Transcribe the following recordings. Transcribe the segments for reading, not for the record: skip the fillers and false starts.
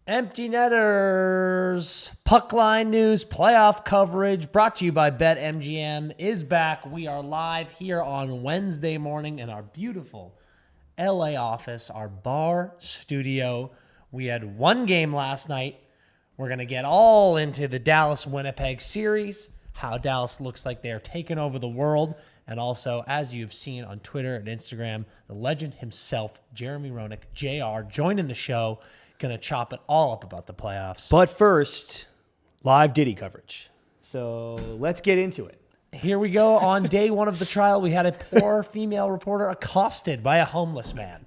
Empty Netters, Puckline news, playoff coverage brought to you by BetMGM is back. We are live here on Wednesday morning in our beautiful LA office, our bar studio. We had one game last night. We're going to get all into the Dallas-Winnipeg series, how Dallas looks like they're taking over the world, and also, as you've seen on Twitter and Instagram, the legend himself, Jeremy Roenick, JR, joining the show. Going to chop it all up about the playoffs. But first, live Diddy coverage. So let's get into it. Here we go. On day one of the trial, we had a poor female reporter accosted by a homeless man.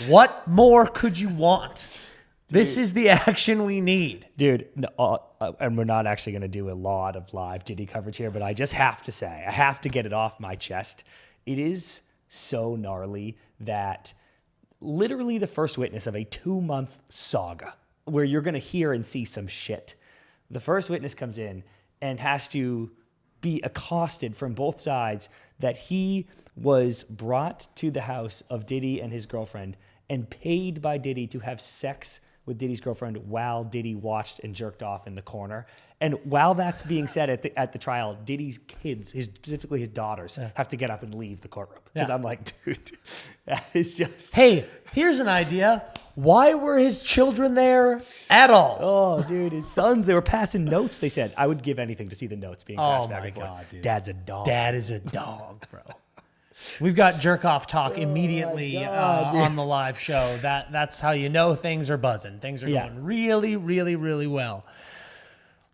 What more could you want? Dude, this is the action we need. Dude, no, and we're not actually going to do a lot of live Diddy coverage here, but I just have to say, I have to get it off my chest. It is so gnarly that literally the first witness of a 2-month saga where you're going to hear and see some shit. The first witness comes in and has to be accosted from both sides that he was brought to the house of Diddy and his girlfriend and paid by Diddy to have sex with Diddy's girlfriend while Diddy watched and jerked off in the corner. And while that's being said at the trial, Diddy's kids, specifically his daughters, have to get up and leave the courtroom. Because I'm like, dude, that is just... Hey, here's an idea. Why were his children there at all? Oh, dude, his sons, they were passing notes, they said. I would give anything to see the notes being passed back and forth. Oh, my God, dude. Dad's a dog. Dad is a dog, bro. We've got jerk-off talk immediately on the live show. That's how you know things are buzzing. Things are going really, really, really well.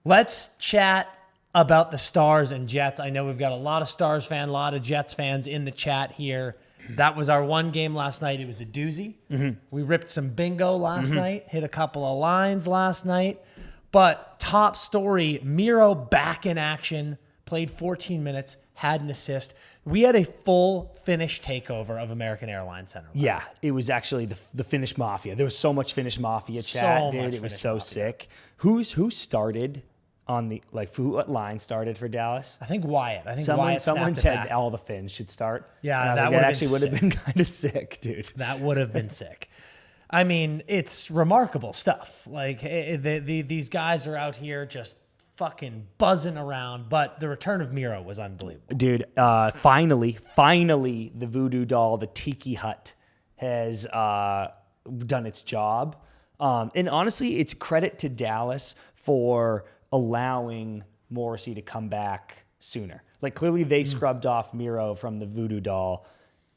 Let's chat about the Stars and Jets. I know we've got a lot of Stars fans, a lot of Jets fans in the chat here. That was our one game last night. It was a doozy. Mm-hmm. We ripped some bingo last night, hit a couple of lines last night. But top story, Miro back in action, played 14 minutes, had an assist. We had a full Finnish takeover of American Airlines Center. Yeah, it was actually the Finnish Mafia. There was so much Finnish Mafia chat, dude. It was so sick. Who started on the, what line started for Dallas? I think Wyatt. Someone said all the Finns should start. Yeah, that actually would have been kind of sick, dude. That would have been sick. I mean, it's remarkable stuff. Like these guys are out here just fucking buzzing around, but the return of Miro was unbelievable. Dude, finally, the voodoo doll, the Tiki Hut, has done its job. And honestly, it's credit to Dallas for allowing Morrissey to come back sooner. Like, clearly they scrubbed off Miro from the voodoo doll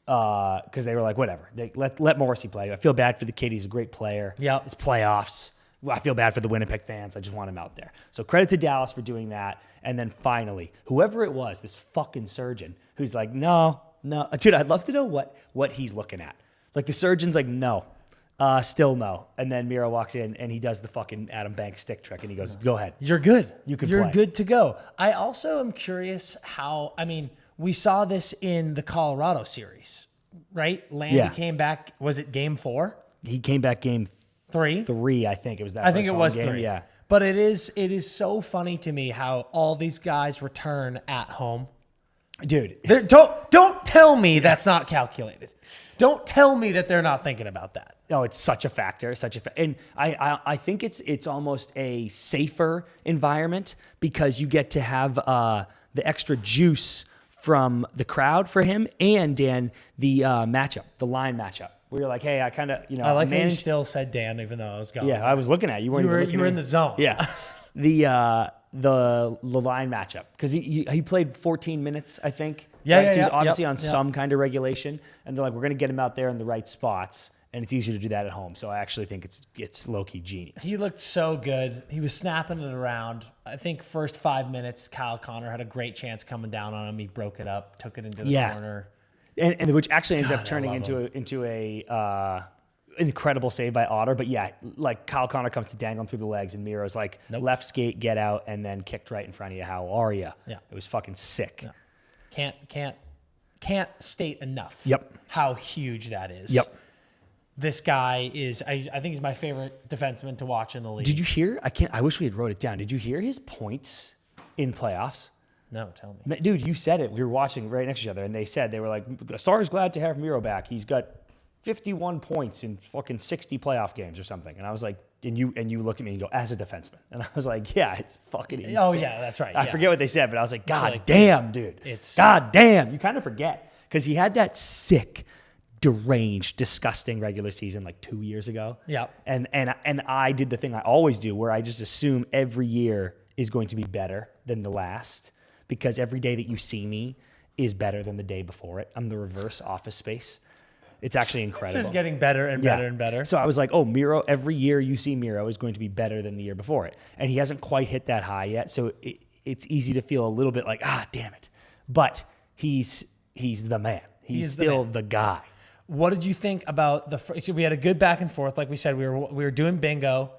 because they were like, whatever. Let Morrissey play. I feel bad for the kid. He's a great player. Yeah, it's playoffs. I feel bad for the Winnipeg fans. I just want him out there. So credit to Dallas for doing that. And then finally, whoever it was, this fucking surgeon who's like, no. Dude, I'd love to know what he's looking at. Like, the surgeon's like, no, still no. And then Miro walks in and he does the fucking Adam Banks stick trick and he goes, go ahead. You're good. You're play. Good to go. I also am curious we saw this in the Colorado series, right? Landy came back. Was it game 4? He came back game 3, I think it was that. I think it was game. 3. Yeah, but it is so funny to me how all these guys return at home, dude. Don't tell me that's not calculated. Don't tell me that they're not thinking about that. No, it's such a factor, and I think it's almost a safer environment because you get to have the extra juice from the crowd for him and Dan, the matchup, the line matchup. We were like, hey, I kind of, I like how you still said Dan, even though I was gone. Yeah, I was looking at you. You were in the zone. Yeah, the line matchup because he played 14 minutes, I think. Yeah, right? So he's yeah, obviously on some kind of regulation, and they're like, we're going to get him out there in the right spots, and it's easier to do that at home. So I actually think it's low key genius. He looked so good. He was snapping it around. I think first 5 minutes, Kyle Connor had a great chance coming down on him. He broke it up, took it into the corner. And which actually ended up turning into a incredible save by Otter. But yeah, like Kyle Connor comes to dangle him through the legs, and Miro's like, left skate, get out, and then kicked right in front of you. How are you? Yeah, it was fucking sick. Yeah. Can't state enough. Yep. How huge that is. Yep. This guy is. I think he's my favorite defenseman to watch in the league. Did you hear? I wish we had wrote it down. Did you hear his points in playoffs? No, tell me. Dude, you said it. We were watching right next to each other, and they were like, the Stars glad to have Miro back. He's got 51 points in fucking 60 playoff games or something. And I was like, and you look at me and go, as a defenseman. And I was like, yeah, it's fucking insane. Oh, yeah, that's right. I forget what they said, but I was like, God like, damn, dude. It's God damn. You kind of forget. Because he had that sick, deranged, disgusting regular season like 2 years ago. Yeah. And I did the thing I always do where I just assume every year is going to be better than the last because every day that you see me is better than the day before it. I'm the reverse Office Space. It's actually incredible. It's just getting better and better and better. So I was like, oh, Miro, every year you see Miro is going to be better than the year before it. And he hasn't quite hit that high yet. So it's easy to feel a little bit like, damn it. But he's the man. He's still the guy. What did you think about we had a good back and forth. Like we said, we were doing bingo.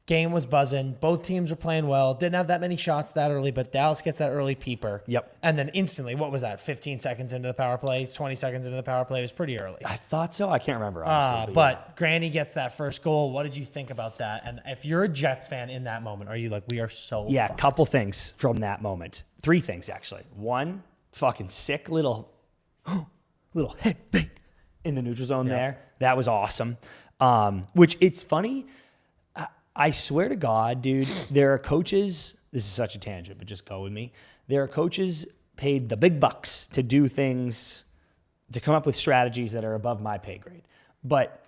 Game was buzzing. Both teams were playing well. Didn't have that many shots that early, but Dallas gets that early peeper. Yep. And then instantly, what was that? 15 seconds into the power play, 20 seconds into the power play. It was pretty early. I thought so. I can't remember, honestly. But Granny gets that first goal. What did you think about that? And if you're a Jets fan in that moment, are you like, we are so Yeah, fucked? couple things from that moment. 3 things, actually. One, fucking sick little head fake in the neutral zone there. That was awesome. Which it's funny. I swear to God, dude, there are coaches, this is such a tangent, but just go with me. There are coaches paid the big bucks to do things, to come up with strategies that are above my pay grade. But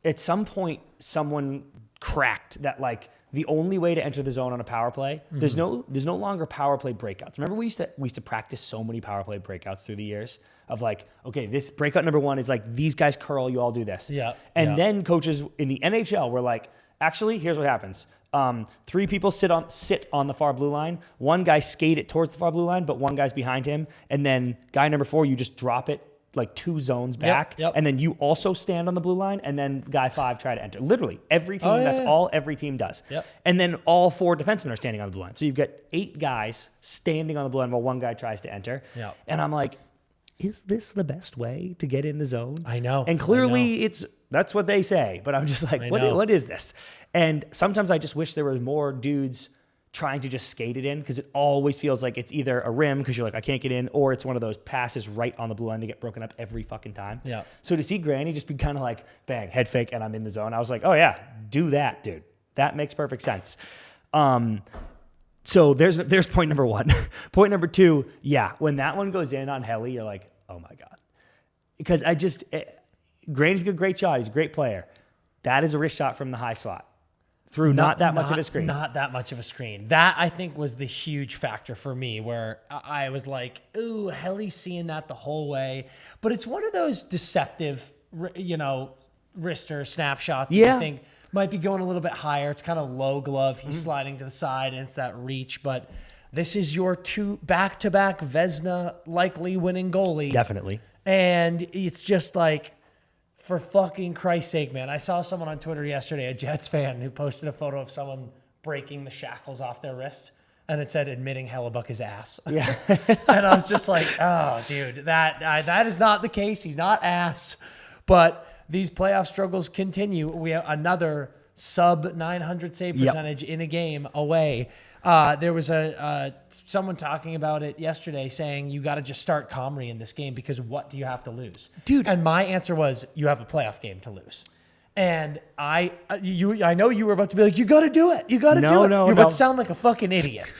at some point, someone cracked that like the only way to enter the zone on a power play, there's no longer power play breakouts. Remember we used to practice so many power play breakouts through the years of like, okay, this breakout number 1 is like these guys curl, you all do this. Yeah. And then coaches in the NHL were like, actually, here's what happens. 3 people sit on the far blue line. 1 guy skate it towards the far blue line, but 1 guy's behind him. And then guy number 4, you just drop it like 2 zones back. Yep. And then you also stand on the blue line. And then guy 5 try to enter. Literally every team, all every team does. Yep. And then all 4 defensemen are standing on the blue line. So you've got 8 guys standing on the blue line while 1 guy tries to enter. Yep. And I'm like, is this the best way to get in the zone? I know. And clearly that's what they say. But I'm just like, what is this? And sometimes I just wish there were more dudes trying to just skate it in because it always feels like it's either a rim because you're like, I can't get in, or it's one of those passes right on the blue line that get broken up every fucking time. Yeah. So to see Granny just be kind of like, bang, head fake, and I'm in the zone, I was like, oh yeah, do that, dude. That makes perfect sense. So there's point number 1. Point number 2, yeah, when that one goes in on Helly, you're like, oh my God. Because Granny's a great shot. He's a great player. That is a wrist shot from the high slot. Through not that much of a screen. Not that much of a screen. That, I think, was the huge factor for me where I was like, ooh, Helly's seeing that the whole way. But it's one of those deceptive, wrister snapshots that I think might be going a little bit higher. It's kind of low glove. He's sliding to the side, and it's that reach. But this is your 2 back-to-back Vezina likely winning goalie. Definitely. And it's just like, for fucking Christ's sake, man. I saw someone on Twitter yesterday, a Jets fan, who posted a photo of someone breaking the shackles off their wrist. And it said, admitting Hellebuck is ass. Yeah. And I was just like, oh, dude, that is not the case. He's not ass. But these playoff struggles continue. We have another sub 900 save percentage in a game away. There was someone talking about it yesterday saying you got to just start Comrie in this game because what do you have to lose? Dude. And my answer was you have a playoff game to lose. And I know you were about to be like, you got to do it. You got to do it. You're about to sound like a fucking idiot.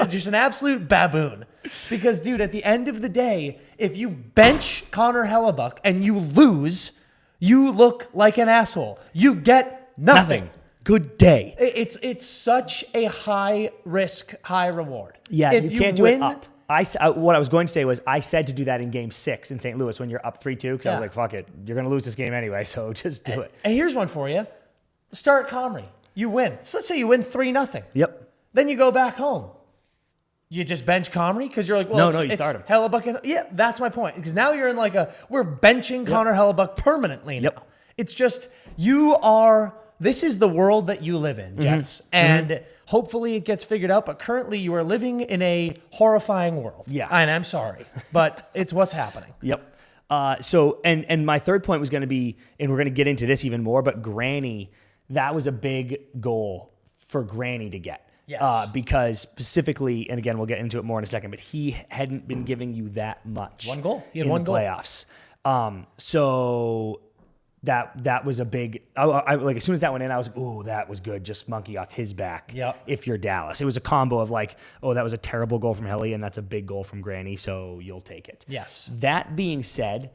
Just an absolute baboon. Because, dude, at the end of the day, if you bench Connor Hellebuck and you lose, you look like an asshole. You get nothing. Good day. It's such a high risk, high reward. Yeah, if you can't do it up. What I was going to say was I said to do that in Game 6 in St. Louis when you're up 3-2 because I was like, fuck it. You're going to lose this game anyway, so just do it. And here's one for you. Start Comrie. You win. So let's say you win 3-0. Yep. Then you go back home. You just bench Comrie because you're like, well, you start him. Hellebuck. Yeah, that's my point. Because now you're in like we're benching Connor Hellebuck permanently now. Yep. It's just, this is the world that you live in, Jets. And hopefully it gets figured out. But currently you are living in a horrifying world. Yeah. And I'm sorry, but it's what's happening. Yep. So my third point was going to be, and we're going to get into this even more, but Granny, that was a big goal for Granny to get. Yes. Because specifically, and again, we'll get into it more in a second, but he hadn't been giving you that much. One goal. He had in one the goal. Playoffs. So that was a big. I like as soon as that went in, I was like, "Oh, that was good." Just monkey off his back. Yep. If you're Dallas, it was a combo of like, "Oh, that was a terrible goal from Helly, and that's a big goal from Granny, so you'll take it." Yes. That being said,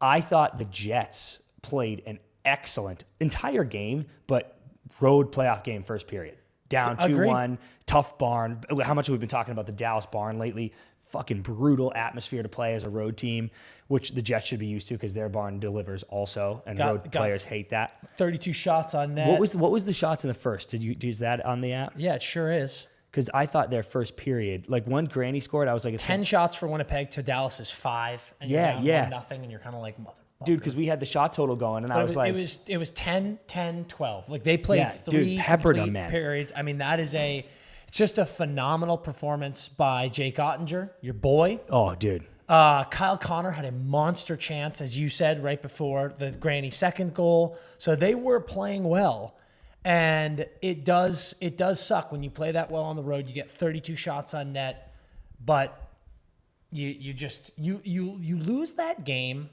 I thought the Jets played an excellent entire game, but road playoff game first period. Down 2-1, tough barn. How much have we been talking about the Dallas barn lately? Fucking brutal atmosphere to play as a road team, which the Jets should be used to because their barn delivers also, and road players hate that. 32 shots on net. What was the shots in the first? Did you use that on the app? Yeah, it sure is. Because I thought their first period, like when Granny scored, I was like, 10 shots for Winnipeg to Dallas's 5, and you're down 1-0, and you're kind of like, motherfucker. Dude, because we had the shot total going, and I was like, it was 10, 10, 12. Like they played three complete periods. I mean, it's just a phenomenal performance by Jake Ottinger, your boy. Oh, dude. Kyle Connor had a monster chance, as you said, right before the Granny second goal. So they were playing well. And it does suck when you play that well on the road. You get 32 shots on net, but you lose that game,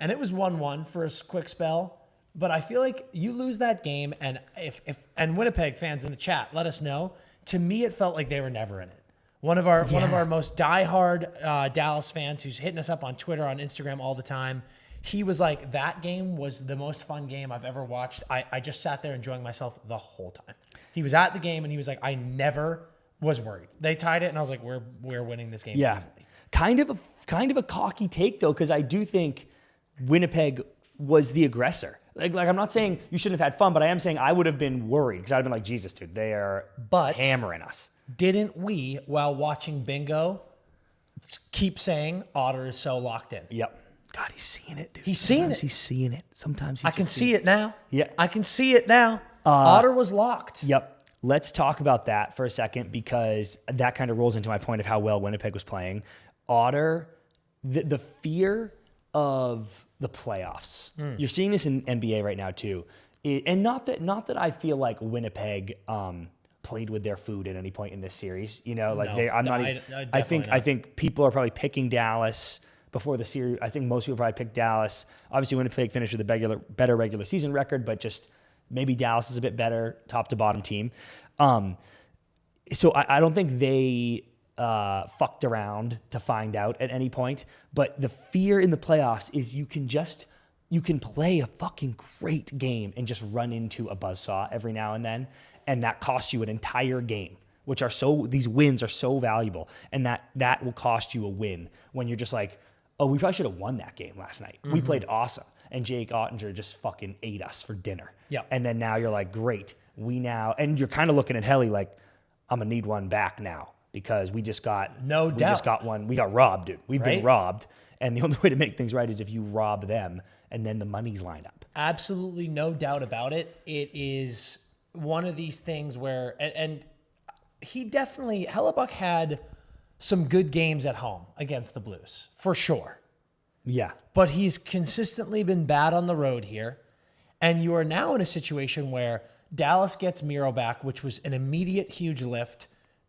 and it was 1-1 for a quick spell. But I feel like you lose that game, and if Winnipeg fans in the chat, let us know. To me, it felt like they were never in it. One of our most diehard Dallas fans who's hitting us up on Twitter, on Instagram all the time, he was like, that game was the most fun game I've ever watched. I just sat there enjoying myself the whole time. He was at the game, and he was like, I never was worried. They tied it, and I was like, we're winning this game easily. Kind of a cocky take, though, because I do think Winnipeg was the aggressor. Like I'm not saying you shouldn't have had fun, but I am saying I would have been worried because I'd have been like, Jesus, dude, they are hammering us. Didn't we, while watching bingo, keep saying Otter is so locked in? Yep. God, he's seeing it, dude. He's seeing it. He's seeing it. Sometimes I can see it now. Yeah. I can see it now. Otter was locked. Yep. Let's talk about that for a second because that kind of rolls into my point of how well Winnipeg was playing. Otter, the fear of the playoffs. You're seeing this in NBA right now too. And not that I feel like Winnipeg played with their food at any point in this series. You know, like I think people are probably picking Dallas before the series. I think most people probably picked Dallas. Obviously, Winnipeg finished with a better regular season record, but just maybe Dallas is a bit better top to bottom team. So I don't think they fucked around to find out at any point. But the fear in the playoffs is you can play a fucking great game and just run into a buzzsaw every now and then. And that costs you an entire game, these wins are so valuable. And that will cost you a win when you're just like, oh, we probably should have won that game last night. Mm-hmm. We played awesome. And Jake Ottinger just fucking ate us for dinner. Yeah. And then now you're like, great. And you're kind of looking at Helly like, I'm going to need one back now because we just got one. We got robbed, dude. We've been robbed. And the only way to make things right is if you rob them and then the money's lined up. Absolutely no doubt about it. It is one of these things where, and he definitely, Hellebuck had some good games at home against the Blues, for sure. Yeah. But he's consistently been bad on the road here. And you are now in a situation where Dallas gets Miro back, which was an immediate huge lift,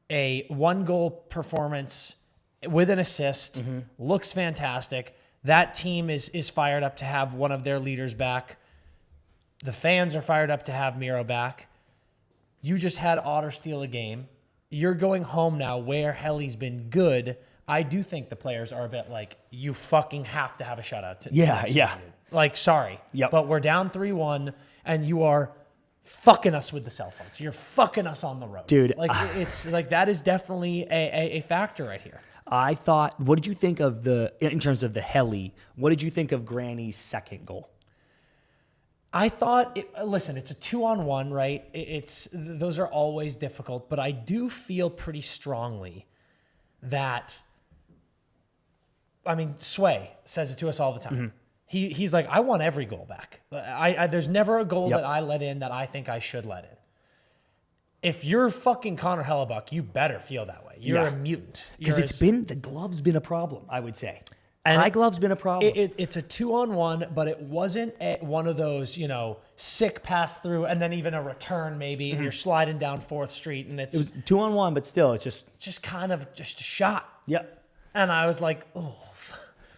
a 1-goal performance with an assist, looks fantastic. That team is fired up to have one of their leaders back. The fans are fired up to have Miro back. You just had Otter steal a game. You're going home now where Helly's been good. I do think the players are a bit like, you fucking have to have a shutout. Yeah. Like, sorry. Yep. But we're down 3-1, and you are fucking us with the cell phones. You're fucking us on the road. Dude. Like, it's like that is definitely a factor right here. I thought, what did you think of in terms of the Helly, what did you think of Granny's second goal? I thought, listen, it's a 2-on-1, right? Those are always difficult, but I do feel pretty strongly that, I mean, Sway says it to us all the time. Mm-hmm. He's like, I want every goal back. There's never a goal that I let in that I think I should let in. If you're fucking Connor Hellebuck, you better feel that way. You're a mutant. Because the glove's been a problem, I would say. And high glove's been a problem. It's a 2-on-1, but it wasn't one of those, sick pass through and then even a return maybe. And you're sliding down 4th Street and it was 2-on-1, but still, it's just kind of just a shot. Yep. And I was like, oh.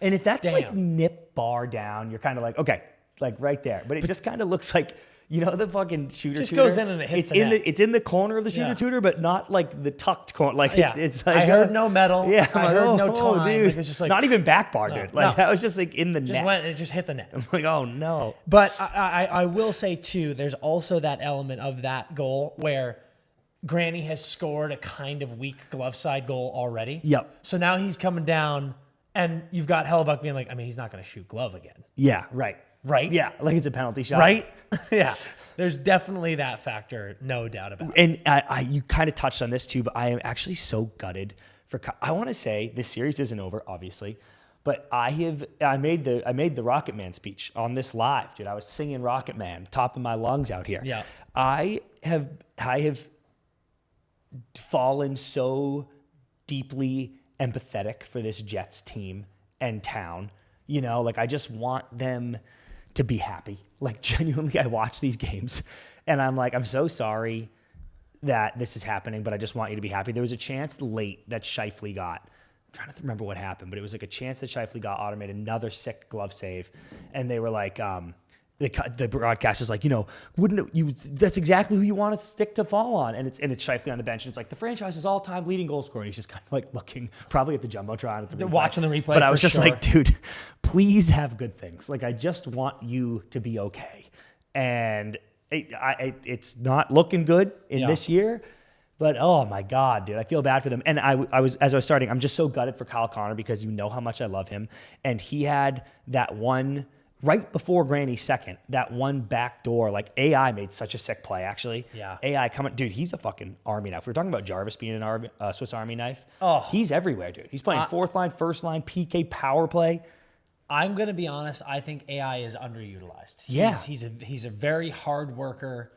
And if that's like nip bar down. You're kind of like, okay, like right there. But it just kind of looks like, you know, the fucking shooter. Just goes in and it hits the net. It's in the corner of the shooter tutor, but not like the tucked corner. Like it's like I heard no metal. Yeah, I heard no oh, time. dude. Like, it's just like not even back bar, dude. Like that was just like in the net. It just hit the net. I'm like, oh no. But I will say too, there's also that element of that goal where Granny has scored a kind of weak glove side goal already. Yep. So now he's coming down, and you've got Hellebuck being like, I mean, he's not going to shoot glove again. Yeah, right. Right? Yeah, like it's a penalty shot. Right? Yeah. There's definitely that factor, no doubt about it. And you kind of touched on this too, but I am actually so gutted for. I want to say this series isn't over, obviously, but I made the Rocket Man speech on this live, dude. I was singing Rocket Man, top of my lungs out here. Yeah. I have fallen so deeply empathetic for this Jets team and town. You know, like I just want them to be happy. Like genuinely, I watch these games and I'm like, I'm so sorry that this is happening, but I just want you to be happy. There was a chance late that Scheifele got. I'm trying to remember what happened, but it was like a chance that Scheifele got automated, another sick glove save. And they were like, the broadcast is like, you know, wouldn't you? That's exactly who you want to stick to fall on. And it's Scheifele on the bench. And it's like the franchise's all-time leading goal scorer. And he's just kind of like looking probably at the jumbotron at the replay. Watching the replay. But I was just like, dude, please have good things. Like I just want you to be okay. And it's not looking good in this year. But oh my God, dude, I feel bad for them. And as I was starting, I'm just so gutted for Kyle Connor because you know how much I love him. And he had that one. Right before Granny's second, that one back door, like AI made such a sick play, actually. Yeah. AI coming, dude, he's a fucking Army knife. We were talking about Jarvis being an Swiss Army knife. Oh. He's everywhere, dude. He's playing fourth line, first line, PK, power play. I'm going to be honest. I think AI is underutilized. He's a very hard worker.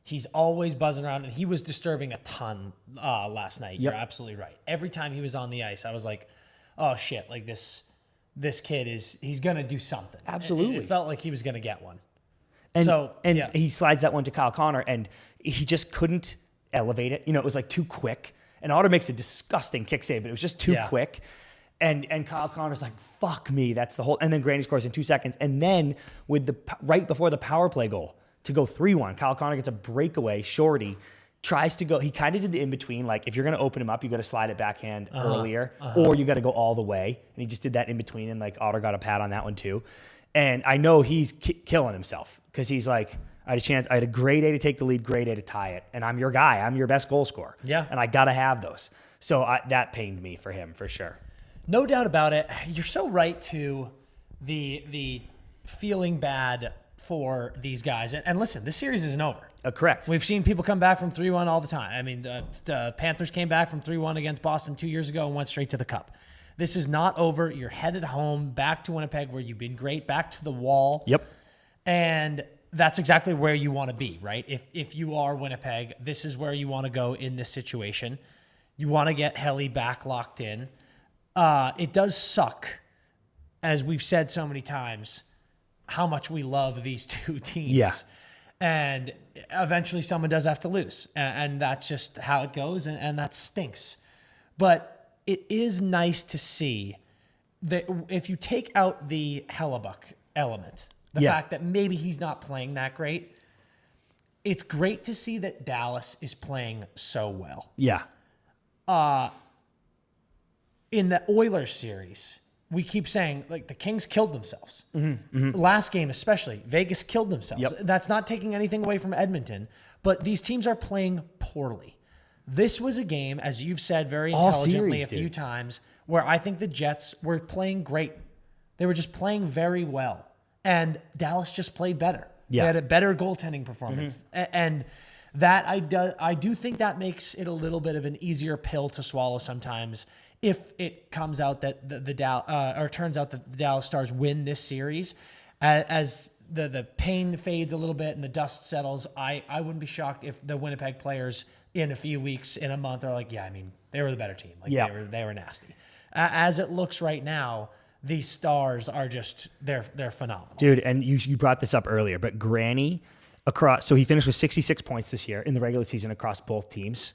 He's always buzzing around, and he was disturbing a ton last night. You're absolutely right. Every time he was on the ice, I was like, oh, shit, like this kid he's going to do something. Absolutely. It felt like he was going to get one. And he slides that one to Kyle Connor, and he just couldn't elevate it. You know, it was like too quick. And Otter makes a disgusting kick save, but it was just too quick. And Kyle Connor's like, fuck me. That's the whole. And then Granny scores in 2 seconds. And then right before the power play goal to go 3-1, Kyle Connor gets a breakaway, shorty, tries to go. He kind of did the in-between. Like, if you're going to open him up, you got to slide it backhand earlier, or you got to go all the way. And he just did that in-between, and, like, Otter got a pat on that one, too. And I know he's killing himself because he's like, I had a great A to take the lead, great A to tie it. And I'm your guy. I'm your best goal scorer. Yeah. And I got to have those. So that pained me for him, for sure. No doubt about it. You're so right to the feeling bad for these guys. And listen, this series isn't over. Correct. We've seen people come back from 3-1 all the time. I mean, the Panthers came back from 3-1 against Boston 2 years ago and went straight to the Cup. This is not over. You're headed home, back to Winnipeg where you've been great, back to the wall. Yep. And that's exactly where you want to be, right? If you are Winnipeg, this is where you want to go in this situation. You want to get Helly back locked in. It does suck, as we've said so many times, how much we love these two teams. Yeah. And eventually someone does have to lose. And that's just how it goes, and that stinks. But it is nice to see that if you take out the Hellebuck element, the fact that maybe he's not playing that great, it's great to see that Dallas is playing so well. Yeah. In the Oilers series, we keep saying, like, the Kings killed themselves. Last game especially, Vegas killed themselves. Yep. That's not taking anything away from Edmonton, but these teams are playing poorly. This was a game, as you've said very intelligently a few times, where I think the Jets were playing great. They were just playing very well. And Dallas just played better. Yeah. They had a better goaltending performance. And that I do think that makes it a little bit of an easier pill to swallow sometimes if it comes out that turns out that the Dallas Stars win this series. As the pain fades a little bit and the dust settles, I wouldn't be shocked if the Winnipeg players in a few weeks, in a month, are like, yeah, I mean, they were the better team. Like, they were nasty. As it looks right now, these Stars are just, they're phenomenal. Dude, and you brought this up earlier, but Granny so he finished with 66 points this year in the regular season across both teams.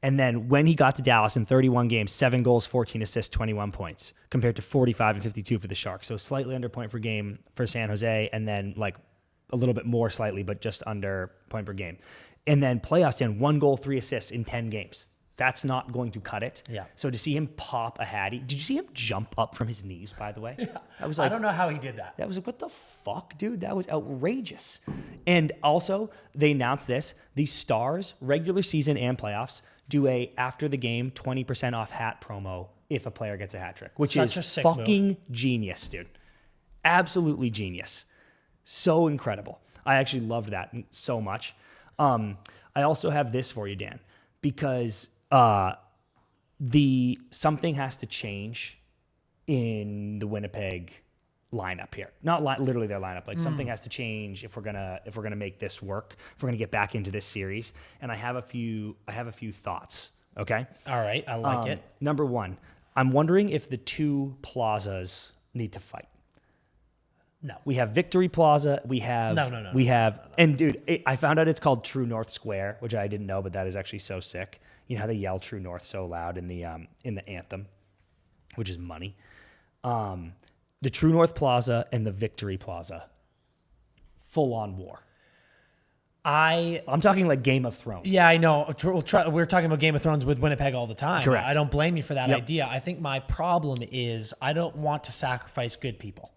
And then when he got to Dallas in 31 games, 7 goals, 14 assists, 21 points, compared to 45 and 52 for the Sharks. So slightly under point per game for San Jose, and then like a little bit more slightly, but just under point per game. And then playoffs in 1 goal, 3 assists in 10 games. That's not going to cut it. Yeah. So to see him pop a hattie, did you see him jump up from his knees, by the way? Yeah. I was like, I don't know how he did that. That was like, what the fuck, dude? That was outrageous. And also, they announced this. The Stars, regular season and playoffs, do a after the game 20% off hat promo if a player gets a hat trick, which Such a is sick fucking move. genius, dude. Absolutely genius. So incredible. I actually loved that so much. I also have this for you, Dan, because something has to change in the Winnipeg lineup here. Not literally their lineup. Like something has to change if we're gonna make this work. If we're gonna get back into this series. And I have a few thoughts. Okay. All right, I like it. Number one, I'm wondering if the two plazas need to fight. No. We have Victory Plaza. We have No. We have and dude, I found out it's called True North Square, which I didn't know, but that is actually so sick. You know how they yell True North so loud in the anthem, which is money. The True North Plaza and the Victory Plaza, full on war. I'm talking like Game of Thrones. Yeah, I know. We're talking about Game of Thrones with Winnipeg all the time. Correct. I don't blame you for that Yep. idea. I think my problem is I don't want to sacrifice good people.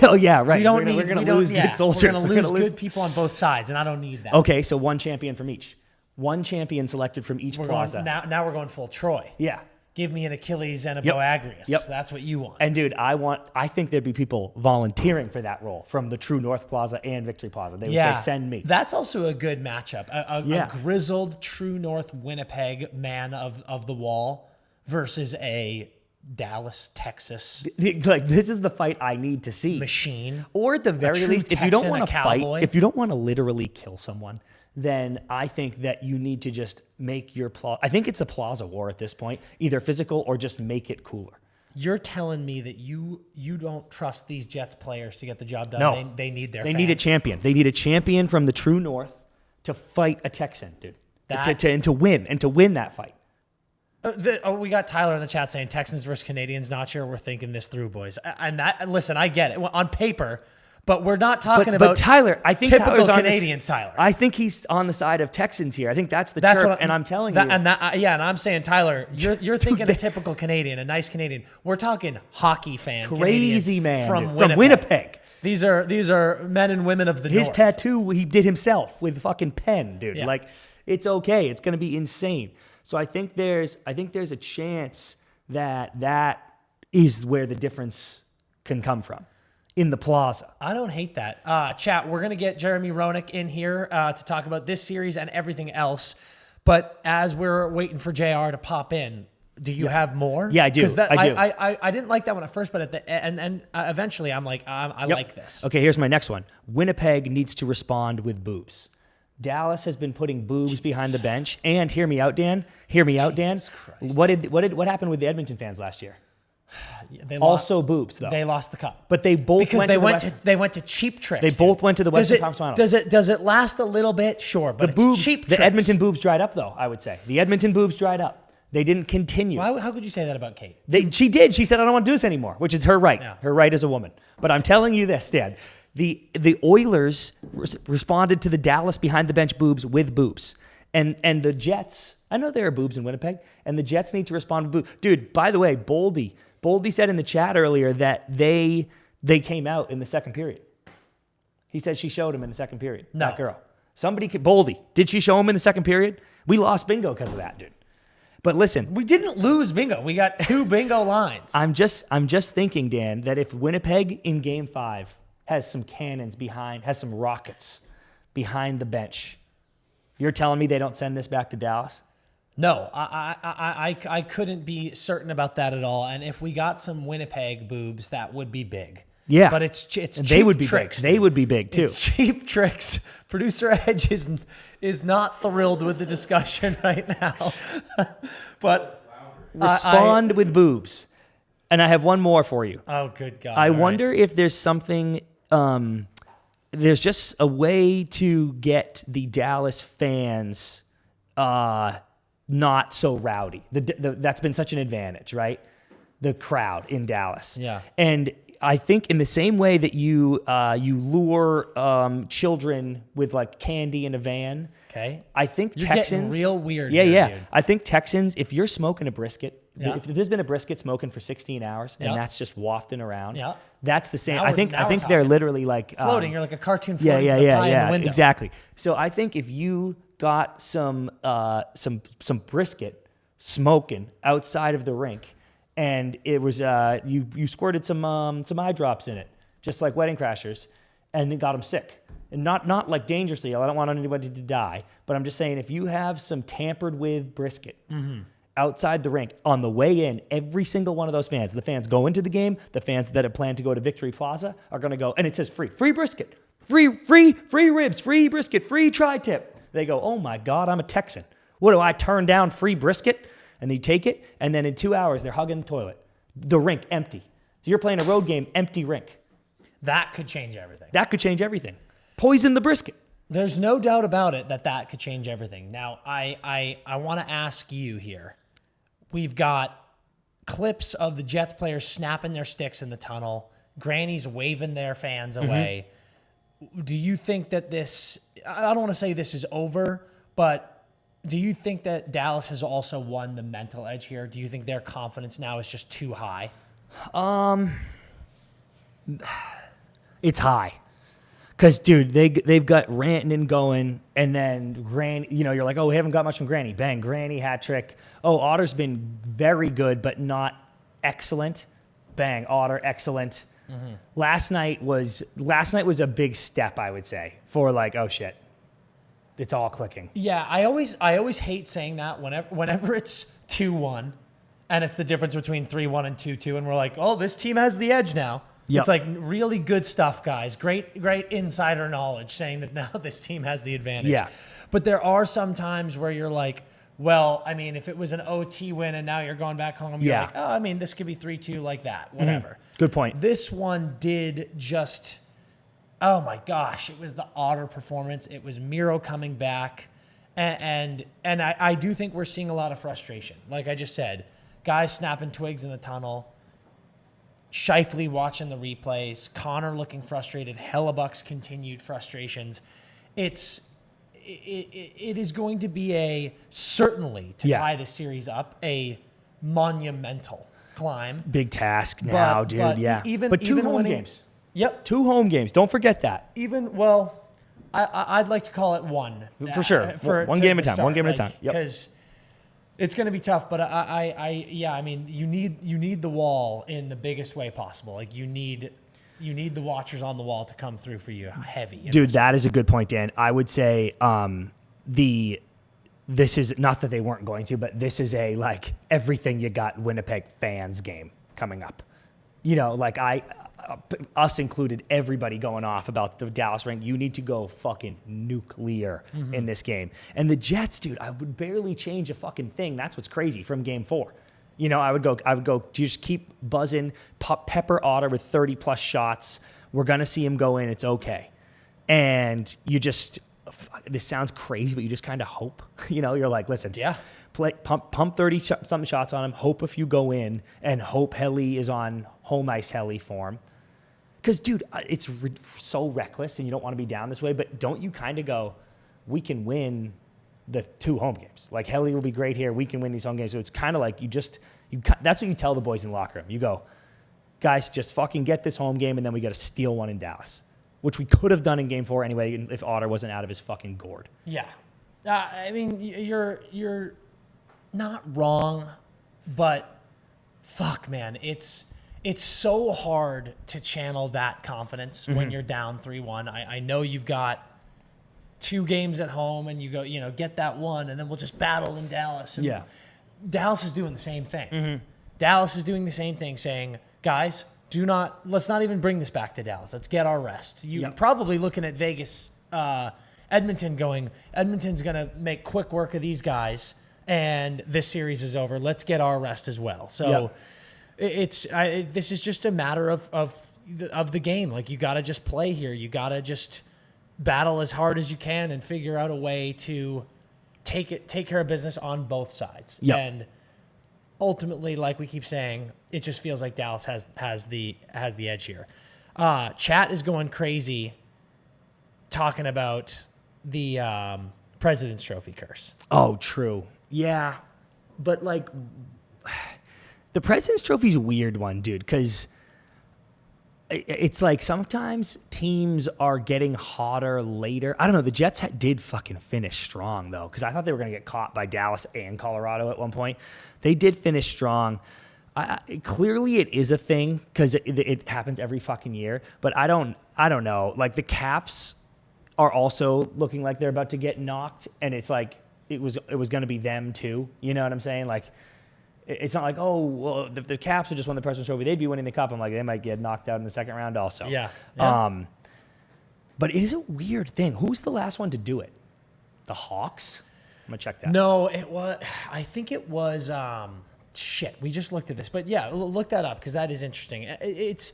Oh yeah, right. We're We're gonna lose good soldiers. We're going to lose good people on both sides, and I don't need that. Okay, so one champion from each. One champion selected from each plaza. Now we're going full Troy. Yeah. Give me an Achilles and a Yep. Boagrius. Yep. That's what you want. And dude, I think there'd be people volunteering for that role from the True North Plaza and Victory Plaza. They would say, send me. That's also a good matchup. Yeah. A grizzled True North Winnipeg man of the wall versus a Dallas, Texas Like, this is the fight I need to see. machine. Or at the very true least, if you don't Texan, want a to fight, cowboy. if you don't want to literally kill someone, then I think that you need to just make your plaza. I think it's a plaza war at this point, either physical or just make it cooler. You're telling me that you don't trust these Jets players to get the job done. No. They need their They fans. need a champion. They need a champion from the True North to fight a Texan, dude. To win that fight. We got Tyler in the chat saying Texans versus Canadians. Not sure we're thinking this through, boys. Listen, I get it on paper, but we're not talking about. But Tyler, I think typical Tyler's on Canadians. Tyler, I think he's on the side of Texans here. I think that's the chirp, and I'm telling you. And I'm saying, Tyler, you're thinking a typical Canadian, a nice Canadian. We're talking hockey fan, crazy Canadians man from dude, Winnipeg. These are men and women of the His North. tattoo he did himself with fucking pen, dude. Yeah. Like, it's okay. It's gonna be insane. So I think there's a chance that is where the difference can come from in the plaza. I don't hate that. Chat, we're going to get Jeremy Roenick in here to talk about this series and everything else. But as we're waiting for JR to pop in, do you have more? Yeah, I do. I do. I didn't like that one at first, but eventually I'm like, I like this. Okay, here's my next one. Winnipeg needs to respond with boobs. Dallas has been putting boobs behind the bench. And hear me out, Dan. Hear me out, Dan. Christ. What happened with the Edmonton fans last year? They Also boobs, though. They lost the cup. But they both because went they to the went West. they went to cheap tricks. They both went to the Western Conference Finals. Does it last a little bit? Sure, but The boobs, it's cheap the tricks. Edmonton boobs dried up, though, I would say. The Edmonton boobs dried up. They didn't continue. How could you say that about Kate? She did. She said, I don't want to do this anymore, which is her right. Yeah. Her right as a woman. But I'm telling you this, Dad. The Oilers responded to the Dallas behind the bench boobs with boobs. And the Jets, I know there are boobs in Winnipeg, and the Jets need to respond with boobs. Dude, by the way, Boldy said in the chat earlier that they came out in the second period. He said she showed him in the second period. No. That girl. Boldy, did she show him in the second period? We lost bingo because of that, dude. But listen, We didn't lose bingo. We got 2 bingo lines. I'm just thinking, Dan, that if Winnipeg in Game 5 has some cannons behind, has some rockets behind the bench, you're telling me they don't send this back to Dallas? No, I couldn't be certain about that at all. And if we got some Winnipeg boobs, that would be big. Yeah. But it's cheap They would be tricks. big. They would be big too. It's cheap tricks. Producer Edge is not thrilled with the discussion right now. But Respond with boobs. And I have one more for you. oh, good God. I All wonder if there's something, there's just a way to get the Dallas fans not so rowdy. That's been such an advantage, right? The crowd in Dallas. Yeah. And I think in the same way that you lure children with like candy in a van. Okay. I think You're Texans getting real weird. Yeah, here, yeah. Dude. I think Texans, if you're smoking a brisket, Yeah. if there's been a brisket smoking for 16 hours and Yeah. that's just wafting around, Yeah. that's the same. Now I we're think they're talking. literally like Floating. You're like a cartoon yeah, floating yeah, for the yeah, pie in yeah, the window. exactly. So I think if you got some brisket smoking outside of the rink, and it was you squirted some eye drops in it, just like Wedding Crashers, and it got them sick. And not like dangerously. I don't want anybody to die, but I'm just saying if you have some tampered with brisket outside the rink on the way in, every single one of those fans, the fans go into the game, the fans that have planned to go to Victory Plaza are going to go, and it says free brisket, free ribs, free brisket, free tri-tip. They go, oh my God, I'm a Texan. What do I turn down free brisket? And they take it, and then in 2 hours, they're hugging the toilet. The rink, empty. So you're playing a road game, empty rink. That could change everything. That could change everything. Poison the brisket. There's no doubt about it that could change everything. Now, I want to ask you here. We've got clips of the Jets players snapping their sticks in the tunnel, grannies waving their fans away. Do you think that this, I don't want to say this is over, but do you think that Dallas has also won the mental edge here? Do you think their confidence now is just too high? It's high. Because, dude, they've got Rantanen going, and then Granny, you're like, oh, we haven't got much from Granny. Bang, Granny, hat trick. Oh, Otter's been very good, but not excellent. Bang, Otter, excellent. Mm-hmm. Last night was a big step, I would say, for like, oh shit, it's all clicking. Yeah, I always hate saying that whenever it's 2-1, and it's the difference between 3-1 and 2-2, and we're like, oh, this team has the edge now. Yep. It's like really good stuff, guys. Great insider knowledge saying that now this team has the advantage. Yeah. But there are some times where you're like, well, I mean, if it was an OT win and now you're going back home, you're like, oh, I mean, this could be 3-2 like that, whatever. Mm-hmm. Good point. This one did just, oh my gosh, it was the Otter performance. It was Miro coming back. And I do think we're seeing a lot of frustration. Like I just said, guys snapping twigs in the tunnel. Shifley watching the replays, Connor looking frustrated, Hellebuck's continued frustrations. It is going to be certainly to tie this series up, a monumental climb. Big task now, dude. But two home games. Yep. 2 home games. Don't forget that. I'd like to call it one. For sure. One game at a time. One game at a time. Because it's going to be tough, but I mean, you need the wall in the biggest way possible. Like you need the watchers on the wall to come through for you heavy. Dude, that is a good point, Dan. I would say this is not that they weren't going to, but this is a like everything you got Winnipeg fans game coming up. Like us included, everybody going off about the Dallas rink. You need to go fucking nuclear in this game. And the Jets, dude, I would barely change a fucking thing. That's what's crazy from game 4. I would go, just keep buzzing, pepper Otter with 30 plus shots. We're going to see him go in. It's okay. And you just, this sounds crazy, but you just kind of hope, you're like, listen, pump 30 something shots on him. Hope if you go in, and hope Helly is on home ice Helly form. Because, dude, it's so reckless, and you don't want to be down this way. But don't you kind of go, we can win the 2 home games. Like, Helly will be great here. We can win these home games. So it's kind of like that's what you tell the boys in the locker room. You go, guys, just fucking get this home game, and then we got to steal one in Dallas, which we could have done in game 4 anyway if Otter wasn't out of his fucking gourd. Yeah. I mean, you're not wrong, but fuck, man, it's so hard to channel that confidence when you're down 3-1. I know you've got 2 games at home and you go, get that one and then we'll just battle in Dallas. And Dallas is doing the same thing. Dallas is doing the same thing, saying, guys, let's not even bring this back to Dallas. Let's get our rest. You're probably looking at Vegas, Edmonton going, Edmonton's going to make quick work of these guys and this series is over. Let's get our rest as well. So this is just a matter of the game. Like, you got to just play here. You got to just battle as hard as you can and figure out a way to take care of business on both sides. Yep. And ultimately, like we keep saying, it just feels like Dallas has the edge here. Chat is going crazy talking about the President's Trophy curse. Oh, true. Yeah. But like the President's Trophy's a weird one, dude, because it's like sometimes teams are getting hotter later. I don't know. The Jets did fucking finish strong, though, because I thought they were going to get caught by Dallas and Colorado at one point. They did finish strong. Clearly, it is a thing because it happens every fucking year. But I don't know. Like the Caps are also looking like they're about to get knocked, and it's like it was going to be them too. You know what I'm saying? Like. It's not like, oh, well, if the Caps had just won the President's Trophy, they'd be winning the Cup. I'm like, they might get knocked out in the second round also. Yeah. But it is a weird thing. Who's the last one to do it? The Hawks? I'm going to check that. No, I think it was, shit, we just looked at this. But yeah, look that up because that is interesting. As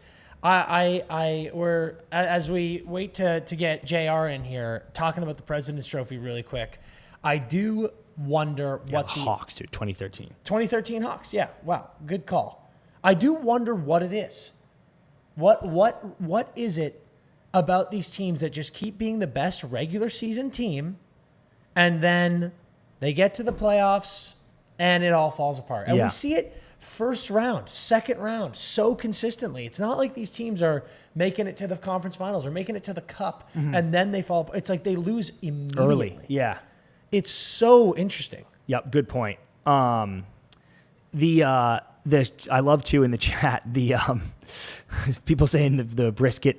we wait to get JR in here, talking about the President's Trophy really quick, I do wonder what the Hawks, dude, 2013. 2013 Hawks, yeah. Wow, good call. I do wonder what it is. What is it about these teams that just keep being the best regular season team, and then they get to the playoffs and it all falls apart? And we see it first round, second round, so consistently. It's not like these teams are making it to the conference finals or making it to the Cup and then they fall. It's like they lose immediately. Early, yeah. It's so interesting. Yep, good point. I love too in the chat the people saying the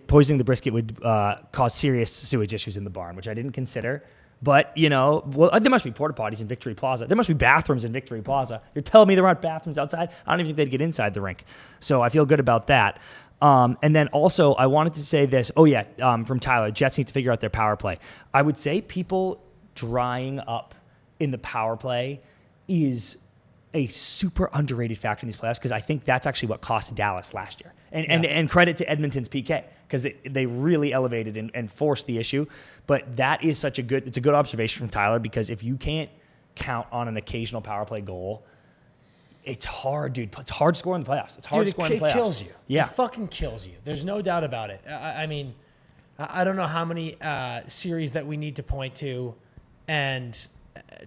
poisoning the brisket would cause serious sewage issues in the barn, which I didn't consider. But there must be porta potties in Victory Plaza. There must be bathrooms in Victory Plaza. You're telling me there aren't bathrooms outside? I don't even think they'd get inside the rink. So I feel good about that. And then also I wanted to say this. Oh yeah, from Tyler, Jets need to figure out their power play. I would say people drying up in the power play is a super underrated factor in these playoffs because I think that's actually what cost Dallas last year. And credit to Edmonton's PK because they really elevated and forced the issue. But that is it's a good observation from Tyler because if you can't count on an occasional power play goal, it's hard, dude. It's hard to score in the playoffs. It's hard to score in the playoffs. It kills you. Yeah. It fucking kills you. There's no doubt about it. I mean, I don't know how many series that we need to point to and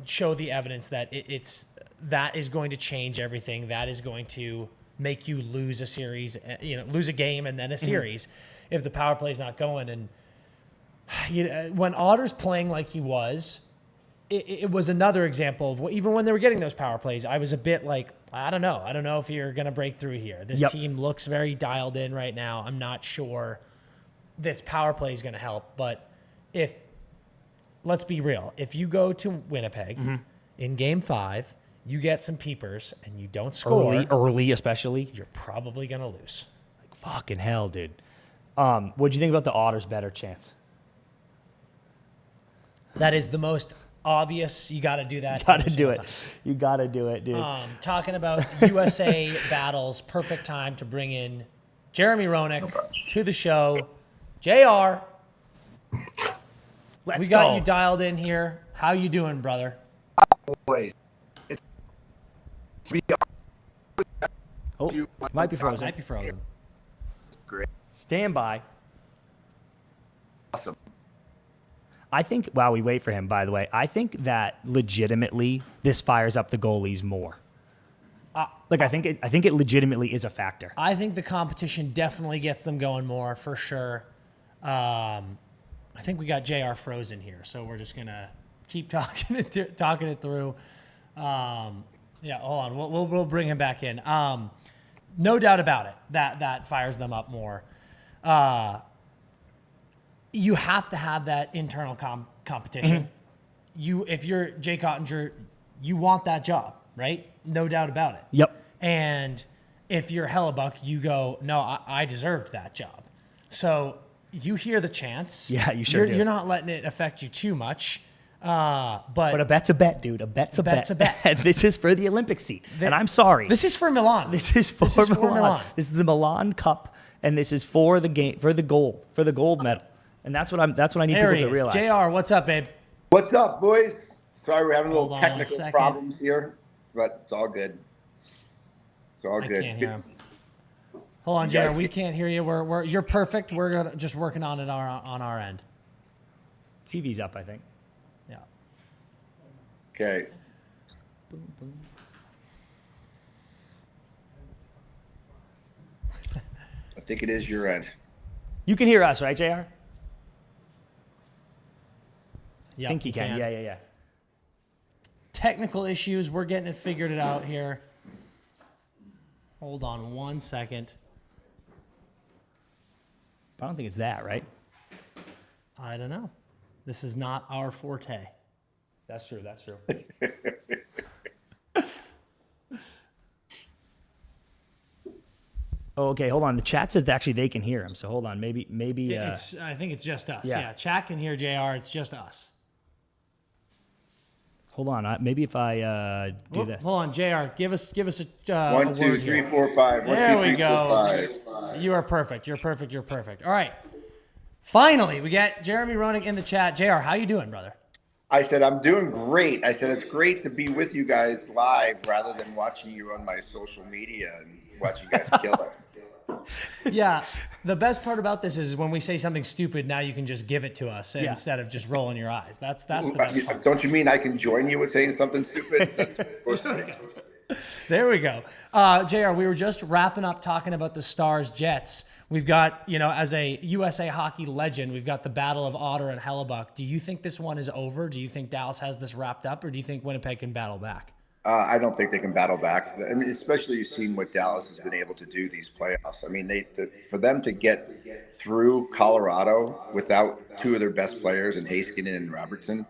show the evidence that that is going to change everything. That is going to make you lose a series, lose a game and then a series if the power play is not going. And when Otter's playing like he was, it was another example of even when they were getting those power plays, I was a bit like, I don't know. I don't know if you're going to break through here. This team looks very dialed in right now. I'm not sure this power play is going to help, but let's be real. If you go to Winnipeg in Game 5, you get some peepers and you don't score early especially, you're probably gonna lose. Like fucking hell, dude. What'd you think about the Otters' better chance? That is the most obvious. You got to do that. You got to do it. You got to do it, dude. Talking about USA battles, perfect time to bring in Jeremy Roenick to the show. JR. We got you dialed in here. How you doing, brother? Always. Oh, might be frozen. Might be frozen. Great. Stand by. Awesome. I think, while we wait for him, by the way, I think that legitimately this fires up the goalies more. I think it legitimately is a factor. I think the competition definitely gets them going more, for sure. I think we got JR frozen here, so we're just going to keep talking it through. Yeah, hold on. We'll bring him back in. No doubt about it. That fires them up more. You have to have that internal competition. If you're Jake Ottinger, you want that job, right? No doubt about it. Yep. And if you're Hellebuck, you go, no, I deserved that job. So you hear the chants. Yeah, you sure do. You're not letting it affect you too much. But a bet's a bet, dude. A bet's a bet. Bet. This is for the Olympic seat. And I'm sorry. This is for Milan. This is for Milan. This is the Milan Cup, and this is for the game, for the gold medal. And that's what I need people to realize. JR, what's up, babe? What's up, boys? Sorry, we're having a Hold little on one technical second. problems here, but it's all good. It's all I good. can't hear him. Hold on, You guys JR. We can- can't hear you. You're perfect. We're just working on it on our end. TV's up, I think. Yeah. Okay. Boom, boom. I think it is your end. You can hear us, right, JR? Yep, Think you can. Yeah. Technical issues. We're getting it figured out here. Hold on one second. I don't think it's that, right? I don't know. This is not our forte. That's true. Oh, okay. Hold on. The chat says that actually they can hear him. So hold on. Maybe. I think it's just us. Yeah. Yeah. Chat can hear JR. It's just us. Hold on. Maybe if I do this. Hold on, JR. Give us a 1, a 2, word 3, here. 4, 5. 1, There 2, we 3, go. 4, 5. You are perfect. You're perfect. All right. Finally, we get Jeremy Roenick in the chat. JR, how you doing, brother? I said, I'm doing great. I said, it's great to be with you guys live rather than watching you on my social media and watch you guys kill it. Yeah. The best part about this is when we say something stupid, now you can just give it to us instead of just rolling your eyes. That's the best part. Don't you mean I can join you with saying something stupid? That's supposed to be. There we go. JR, we were just wrapping up talking about the Stars Jets. We've got, as a USA hockey legend, we've got the Battle of Otter and Hellebuck. Do you think this one is over? Do you think Dallas has this wrapped up, or do you think Winnipeg can battle back? I don't think they can battle back. I mean, especially you've seen what Dallas has been able to do these playoffs. I mean, for them to get through Colorado without two of their best players in Heiskanen and Robertson,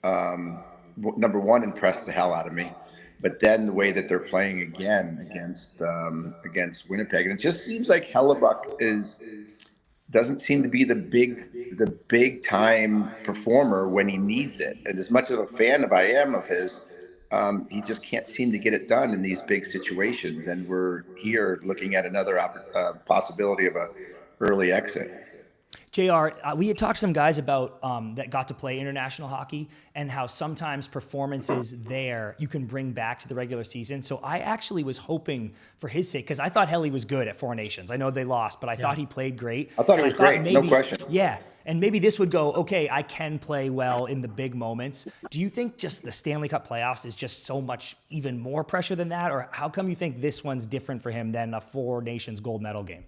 number one, impressed the hell out of me. But then the way that they're playing again against Winnipeg, and it just seems like Hellebuck doesn't seem to be the big time performer when he needs it. And as much of a fan I am of his, he just can't seem to get it done in these big situations. And we're here looking at another possibility of a early exit. JR, we had talked to some guys about that got to play international hockey and how sometimes performances there you can bring back to the regular season. So I actually was hoping for his sake, because I thought Helly was good at Four Nations. I know they lost, but I thought he played great. I thought he was great, no question. Yeah, and maybe this would go, okay, I can play well in the big moments. Do you think just the Stanley Cup playoffs is just so much even more pressure than that? Or how come you think this one's different for him than a Four Nations gold medal game?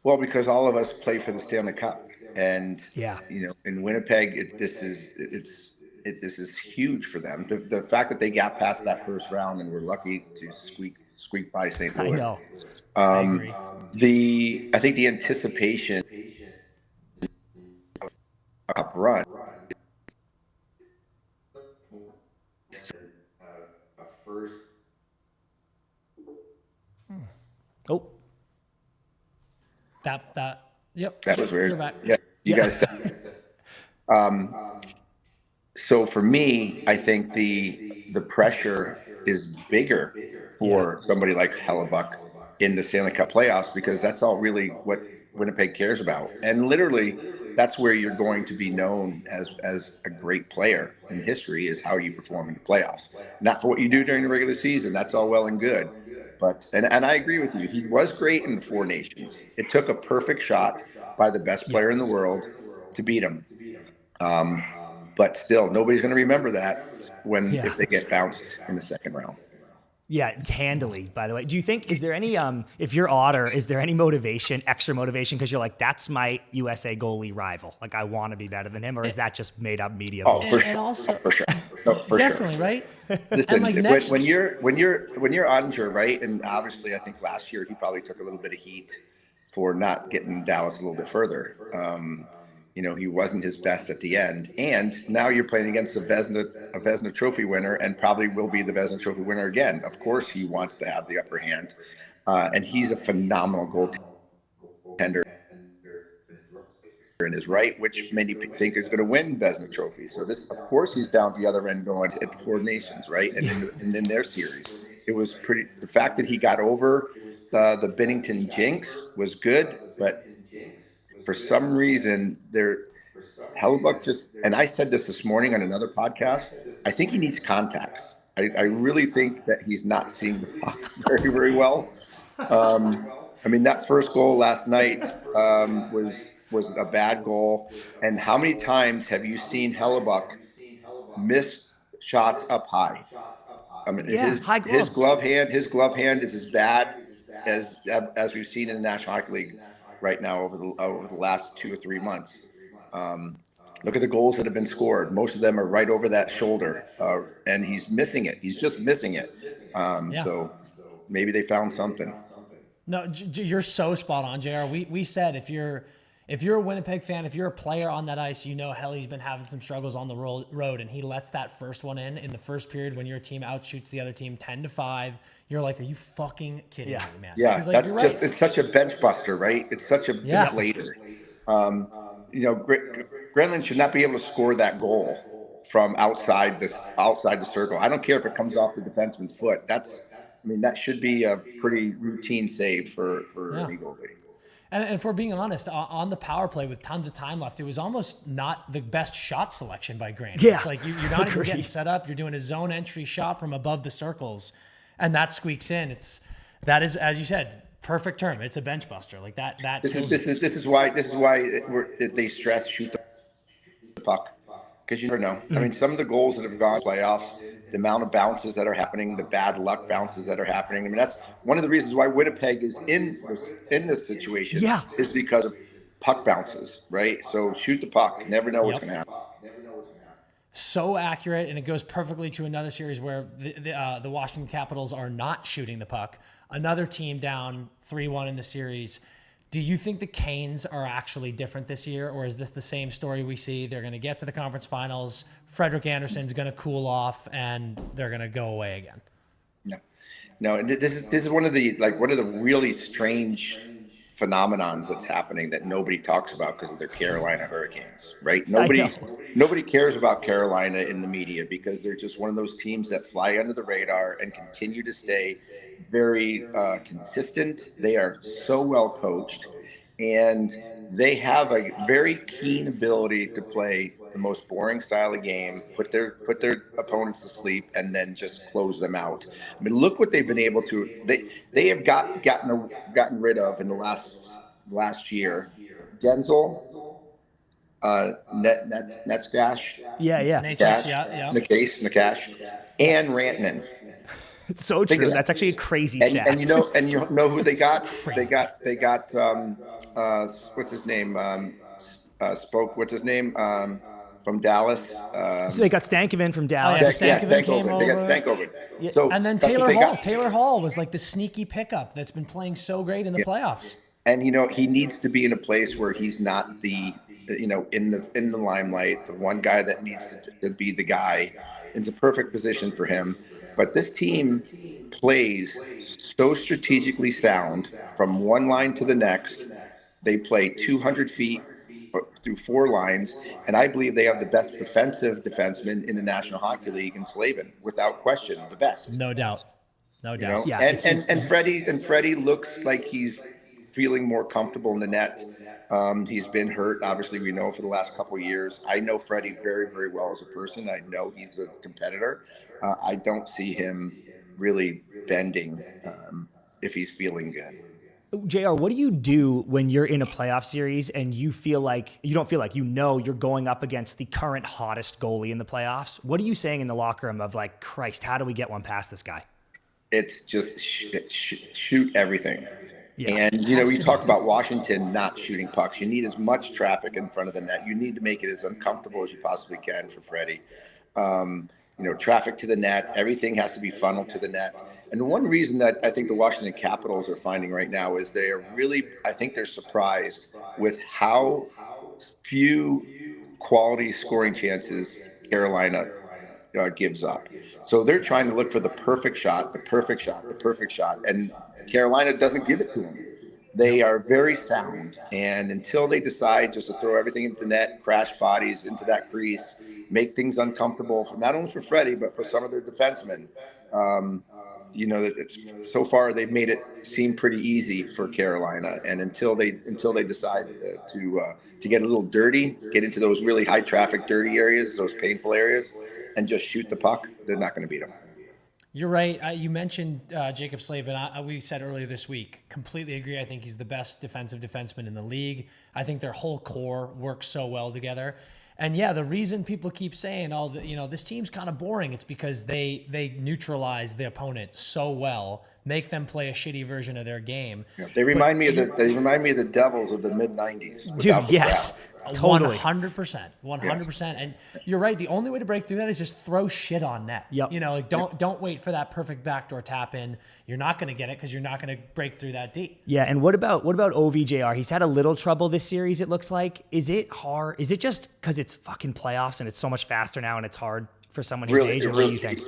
Well, because all of us play for the Stanley Cup, and yeah, in Winnipeg, this is huge for them. The fact that they got past that first round and were lucky to squeak by St. Louis. I know. I agree. I think the anticipation of a cup run. A first. Oh. Yep. That was weird. You're back. Yeah, you guys said. So for me, I think the pressure is bigger for somebody like Hellebuck in the Stanley Cup playoffs, because that's all really what Winnipeg cares about. And literally, that's where you're going to be known as a great player in history, is how you perform in the playoffs. Not for what you do during the regular season. That's all well and good. But and I agree with you. He was great in the Four Nations. It took a perfect shot by the best player in the world to beat him. But still, nobody's going to remember that if they get bounced in the second round. Yeah, handily, by the way. Do you think, is there any, if you're Otter, is there any extra motivation? Because you're like, that's my USA goalie rival. Like, I want to be better than him. Or is that just made up media? Oh, for And sure. also, For sure. No, for definitely, sure. right? Listen, And like next, when you're Oettinger, right? And obviously, I think last year he probably took a little bit of heat for not getting Dallas a little bit further. He wasn't his best at the end. And now you're playing against a Vezina Trophy winner, and probably will be the Vezina Trophy winner again. Of course, he wants to have the upper hand. And he's a phenomenal goaltender in his right, which many think is going to win Vezina Trophy. So this, of course, he's down the other end going at the Four Nations, right? And in their series, it was pretty. The fact that he got over the Binnington jinx was good, but for some reason Hellebuyck and I said this morning on another podcast, I think he needs contacts. I really think that he's not seeing the puck very, very well. I mean, that first goal last night was a bad goal. And how many times have you seen Hellebuyck miss shots up high? I mean, his glove hand is as bad as we've seen in the National Hockey League right now over the last 2 or 3 months. Look at the goals that have been scored. Most of them are right over that shoulder, and he's missing it. He's just missing it. So maybe they found something. No, you're so spot on, JR. We said if you're a Winnipeg fan, if you're a player on that ice, you know Helly's been having some struggles on the road, and he lets that first one in the first period when your team outshoots the other team 10-5. You're like, are you fucking kidding me, man? Yeah, like, that's it's such a bench buster, right? It's such a deflator. Granlund should not be able to score that goal from outside the circle. I don't care if it comes off the defenseman's foot. That should be a pretty routine save for any goalie. And if we're being honest, on the power play with tons of time left, it was almost not the best shot selection by Grant. Yeah, it's like you're not even getting set up. You're doing a zone entry shot from above the circles, and that squeaks in. That is, as you said, perfect term. It's a bench buster. Like that. This is why they stress shoot the puck, because you never know. I mean, some of the goals that have gone playoffs, the amount of bounces that are happening, the bad luck bounces that are happening. I mean, that's one of the reasons why Winnipeg is in this situation. Yeah. Is because of puck bounces, right? So shoot the puck. Never know what's going to happen. So accurate, and it goes perfectly to another series where the Washington Capitals are not shooting the puck. Another team down 3-1 in the series. Do you think the Canes are actually different this year, or is this the same story we see? They're going to get to the conference finals. Frederik Andersen's going to cool off, and they're going to go away again. No. This is one of the really strange phenomenons that's happening that nobody talks about because of their Carolina Hurricanes, right? Nobody cares about Carolina in the media because they're just one of those teams that fly under the radar and continue to stay very consistent. They are so well coached, and they have a very keen ability to play the most boring style of game, put their opponents to sleep, and then just close them out. I mean, look what they've been able to. They have gotten rid of in the last year. Gensel, Netskash, Nakash, and Rantanen. It's so true. That's actually a crazy stat. And you know who they got? They got what's his name? What's his name? From Dallas. So they got Stankoven from Dallas. Stankoven came over. They got Stankoven. Yeah. So and then Taylor Hall. Taylor Hall was like the sneaky pickup that's been playing so great in the playoffs. And he needs to be in a place where he's not the in the limelight, the one guy that needs to be the guy. It's a perfect position for him. But this team plays so strategically sound from one line to the next. They play 200 feet through 4 lines, and I believe they have the best defensive defenseman in the National Hockey League in Slavin, without question, the best. No doubt. Yeah, and Freddie looks like he's feeling more comfortable in the net. He's been hurt, obviously, we know, for the last couple of years. I know Freddie very, very well as a person. I know he's a competitor. I don't see him really bending if he's feeling good. JR, what do you do when you're in a playoff series and you don't feel like you're going up against the current hottest goalie in the playoffs? What are you saying in the locker room of like, Christ, how do we get one past this guy? It's just shoot everything. Yeah. And, you talk about Washington not shooting pucks. You need as much traffic in front of the net. You need to make it as uncomfortable as you possibly can for Freddie. Traffic to the net. Everything has to be funneled to the net. And one reason that I think the Washington Capitals are finding right now is they're surprised with how few quality scoring chances Carolina gives up. So they're trying to look for the perfect shot, and Carolina doesn't give it to them. They are very sound, and until they decide just to throw everything into the net, crash bodies into that crease, make things uncomfortable, not only for Freddie, but for some of their defensemen, you know, that so far they've made it seem pretty easy for Carolina, and until they decide to get a little dirty, get into those really high traffic, dirty areas, those painful areas, and just shoot the puck, they're not going to beat them. You're right. You mentioned Jacob Slavin. We said earlier this week, completely agree. I think he's the best defensive defenseman in the league. I think their whole core works so well together. And yeah, the reason people keep saying, this team's kind of boring, it's because they neutralize the opponent so well, make them play a shitty version of their game. Yeah, they remind me of the Devils of the mid '90s. Dude, yes. Totally. 100%. 100%. And you're right. The only way to break through that is just throw shit on net. Yep. Don't wait for that perfect backdoor tap in. You're not going to get it because you're not going to break through that deep. Yeah. And what about OVJR? He's had a little trouble this series, it looks like. Is it hard? Is it just because it's fucking playoffs and it's so much faster now and it's hard for someone his age? Or what do you think?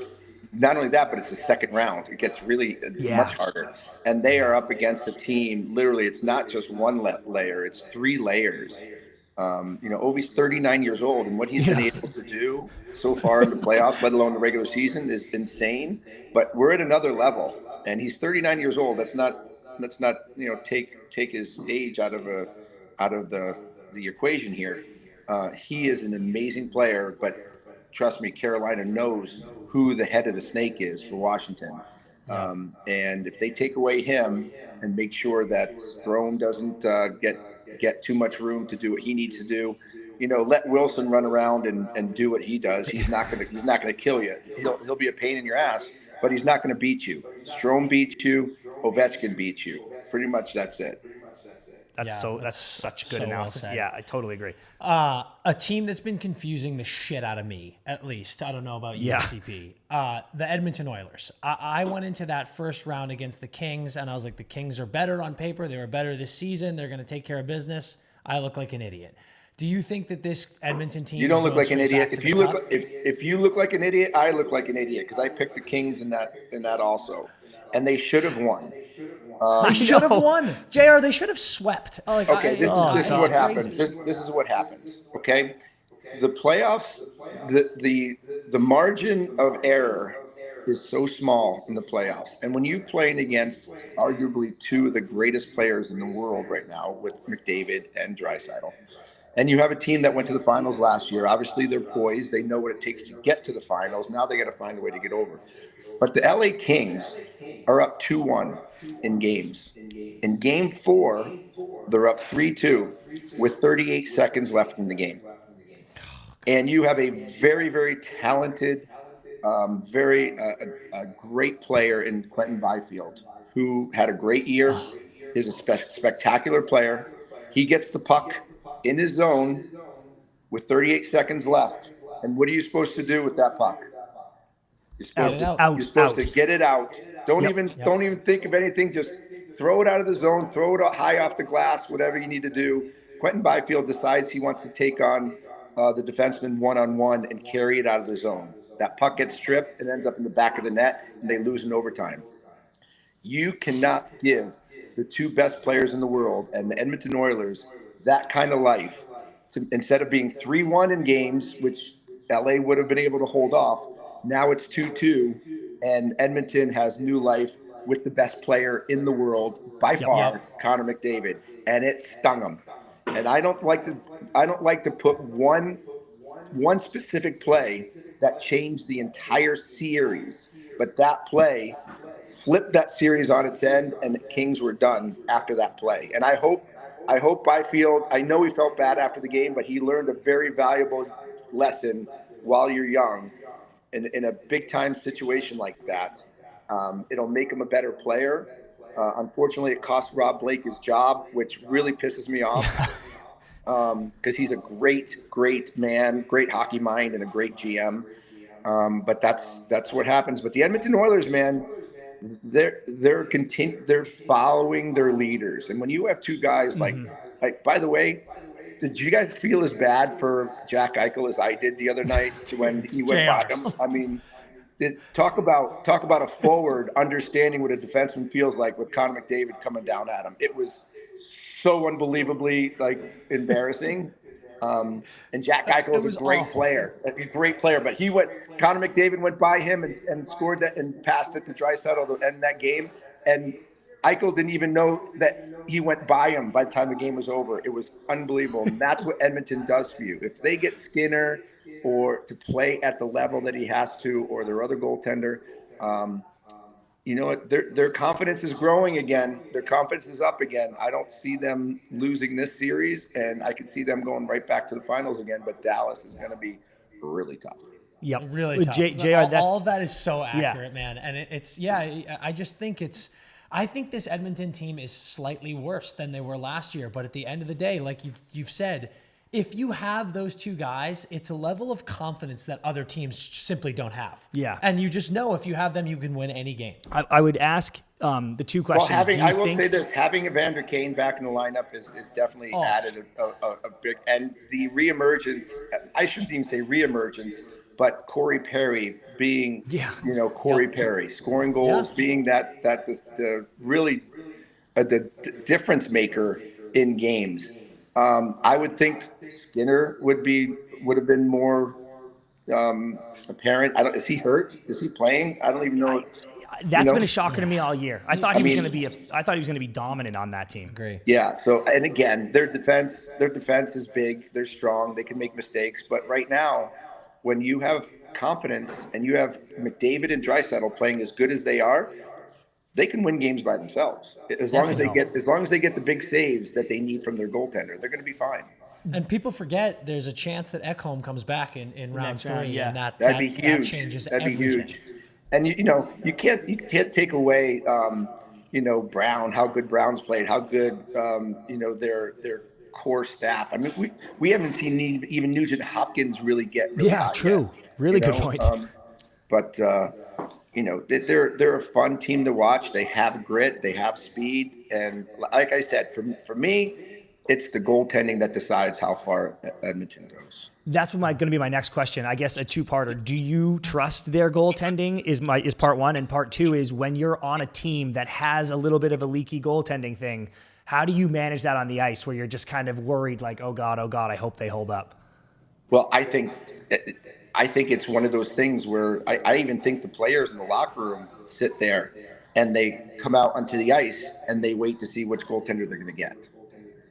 Not only that, but it's the second round. It gets really much harder. And they are up against a team. Literally, it's not just one layer. It's 3 layers. Ovi's 39 years old, and what he's been able to do so far in the playoffs, let alone the regular season, is insane. But we're at another level, and he's 39 years old. Let's not take his age out of the equation here. He is an amazing player, but trust me, Carolina knows who the head of the snake is for Washington. And if they take away him and make sure that Strome doesn't get too much room to do what he needs to do, let Wilson run around and do what he does. He's not gonna kill you. He'll be a pain in your ass, but he's not gonna beat you. Strome beats you. Ovechkin beats you. Pretty much that's it. That's such good so analysis. Well, yeah, I totally agree. A team that's been confusing the shit out of me, at least. I don't know about you, CP. The Edmonton Oilers. I went into that first round against the Kings, and I was like, the Kings are better on paper. They were better this season. They're going to take care of business. I look like an idiot. Do you think that this Edmonton team? You don't look like an idiot. If you look like an idiot, I look like an idiot because I picked the Kings in that also, and they should have won. They should have won. JR, they should have swept. Okay, this is what happened. This is what happens. Okay, the playoffs, the margin of error is so small in the playoffs, and when you're playing against arguably 2 of the greatest players in the world right now with McDavid and Draisaitl, and you have a team that went to the finals last year. Obviously, they're poised. They know what it takes to get to the finals. Now they got to find a way to get over. But the LA Kings are up 2-1 in games. In game 4, they're up 3-2 with 38 seconds left in the game. And you have a very, very talented, a great player in Quentin Byfield, who had a great year. He's a spectacular player. He gets the puck in his zone with 38 seconds left. And what are you supposed to do with that puck? You're supposed to get it out. Don't even think of anything. Just throw it out of the zone, throw it high off the glass, whatever you need to do. Quentin Byfield decides he wants to take on the defenseman one-on-one and carry it out of the zone. That puck gets stripped and ends up in the back of the net, and they lose in overtime. You cannot give the 2 best players in the world and the Edmonton Oilers that kind of life. Instead of being 3-1 in games, which LA would have been able to hold off, now it's 2-2, and Edmonton has new life with the best player in the world by far, Connor McDavid, and it stung him. And I don't like to put one specific play that changed the entire series, but that play flipped that series on its end, and the Kings were done after that play. And I hope Byfield, I know he felt bad after the game, but he learned a very valuable lesson while you're young in a big-time situation like that. It'll make him a better player. Unfortunately, it cost Rob Blake his job, which really pisses me off because he's a great man, great hockey mind, and a great GM. But that's what happens. But the Edmonton Oilers, man, they're following their leaders. And when you have 2 guys like by the way, did you guys feel as bad for Jack Eichel as I did the other night when he went by him? I mean, talk about a forward understanding what a defenseman feels like with Connor McDavid coming down at him. It was so unbelievably embarrassing. And Jack Eichel's was a great awful. player, but Connor McDavid went by him and scored that and passed it to Draisaitl to end that game. And Eichel didn't even know that he went by him by the time the game was over. It was unbelievable. And that's what Edmonton does for you. If they get Skinner or to play at the level that he has to, or their other goaltender, you know what? Their confidence is growing again. Their confidence is up again. I don't see them losing this series, and I can see them going right back to the finals again. But Dallas is going to be really tough. Yep. Really tough. All of that is so accurate, man. And I just think I think this Edmonton team is slightly worse than they were last year. But at the end of the day, like you've said, if you have those two guys, it's a level of confidence that other teams simply don't have. Yeah. And you just know if you have them, you can win any game. I would ask the two questions. Well, I will say this, having Evander Kane back in the lineup is definitely added a big, and the reemergence, I shouldn't even say reemergence, but Corey Perry being, Corey Perry, scoring goals, being the really the difference maker in games. I would think Skinner would have been more apparent. Is he hurt? Is he playing? I don't even know. That's been a shocker to me all year. I thought he was going to be dominant on that team. Agree. Yeah. So, and again, their defense is big. They're strong. They can make mistakes. But right now, when you have confidence and you have McDavid and Draisaitl playing as good as they are, they can win games by themselves. As long as they get the big saves that they need from their goaltender, they're going to be fine. And people forget there's a chance that Ekholm comes back in round 3, and that be huge. That changes everything. Be huge. And you can't take away Brown, how good Brown's played, how good their core staff. I mean, we haven't seen even Nugent Hopkins really get hot true. Yet, really good point. They're a fun team to watch. They have grit, they have speed, and like I said, for me, it's the goaltending that decides how far Edmonton goes. That's going to be my next question. I guess a two-parter. Do you trust their goaltending is part one, and part two is when you're on a team that has a little bit of a leaky goaltending thing, how do you manage that on the ice where you're just kind of worried like, oh God, I hope they hold up? Well, I think it's one of those things where I even think the players in the locker room sit there and they come out onto the ice and they wait to see which goaltender they're going to get.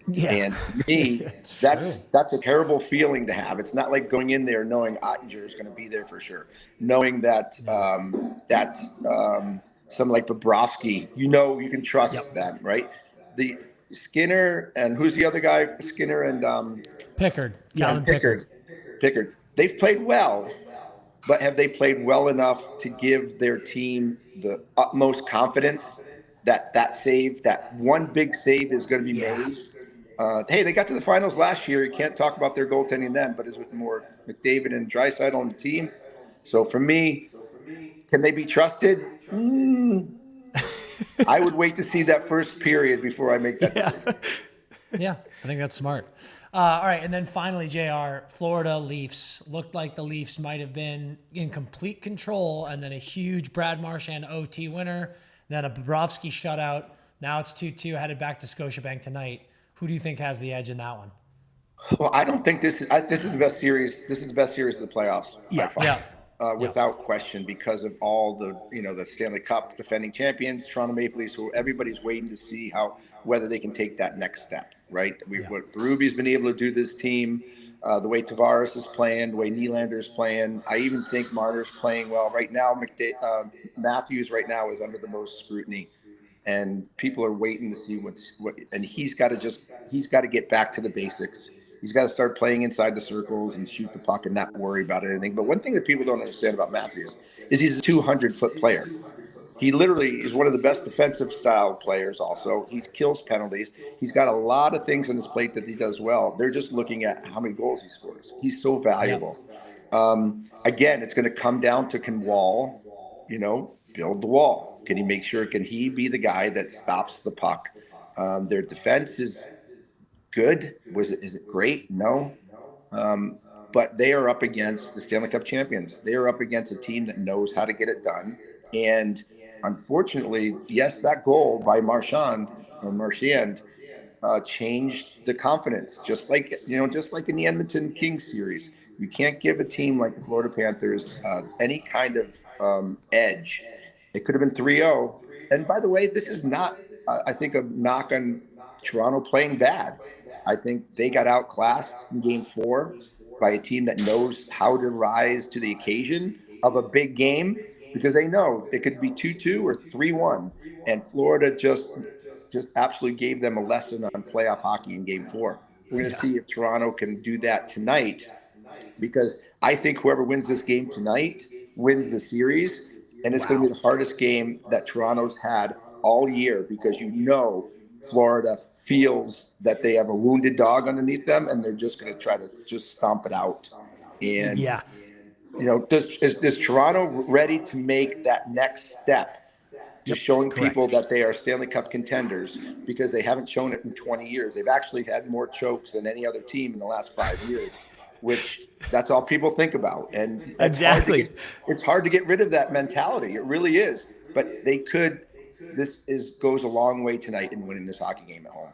Yeah. And to me, that's a terrible feeling to have. It's not like going in there knowing Ottinger is going to be there for sure. Knowing that someone like Bobrovsky, you can trust them, right? The Skinner and who's the other guy? Skinner and Pickard. Calvin Pickard. They've played well, but have they played well enough to give their team the utmost confidence that one big save is going to be made? Hey, they got to the finals last year. You can't talk about their goaltending then, but it's with more McDavid and Draisaitl on the team. So for me, can they be trusted? I would wait to see that first period before I make that decision. Yeah, I think that's smart. All right, and then finally, JR, Florida Leafs. Looked like the Leafs might have been in complete control, and then a huge Brad Marchand OT winner, then a Bobrovsky shutout. Now it's 2-2, headed back to Scotiabank tonight. Who do you think has the edge in that one? Well, I don't think this is the best series. This is the best series of the playoffs. Without question, because of all the Stanley Cup defending champions, Toronto Maple Leafs, who everybody's waiting to see whether they can take that next step, right? What Berube's been able to do this team, the way Tavares is playing, the way Nylander's playing. I even think Marner's playing well. Right now, Matthews right now is under the most scrutiny. And people are waiting to see and he's got to get back to the basics. He's got to start playing inside the circles and shoot the puck and not worry about anything. But one thing that people don't understand about Matthews is he's a 200-foot player. He literally is one of the best defensive style players also. He kills penalties. He's got a lot of things on his plate that he does well. They're just looking at how many goals he scores. He's so valuable. Again, it's going to come down to can Wall, build the wall. Can he be the guy that stops the puck? Their defense is good. Is it great? No. But they are up against the Stanley Cup champions. They are up against a team that knows how to get it done. And unfortunately, yes, that goal by Marchand changed the confidence. Just like in the Edmonton Kings series, you can't give a team like the Florida Panthers any kind of edge. It could have been 3-0. And by the way, this is not, I think, a knock on Toronto playing bad. I think they got outclassed in Game 4 by a team that knows how to rise to the occasion of a big game, because they know it could be 2-2 or 3-1, and Florida just absolutely gave them a lesson on playoff hockey in Game 4. We're going to see if Toronto can do that tonight, because I think whoever wins this game tonight wins the series, and it's going to be the hardest game that Toronto's had all year, because Florida feels that they have a wounded dog underneath them, and they're just going to try to just stomp it out. And is Toronto ready to make that next step to showing people that they are Stanley Cup contenders, because they haven't shown it in 20 years. They've actually had more chokes than any other team in the last 5 years, which that's all people think about. And it's hard to get rid of that mentality. It really is. But they could. Goes a long way tonight in winning this hockey game at home.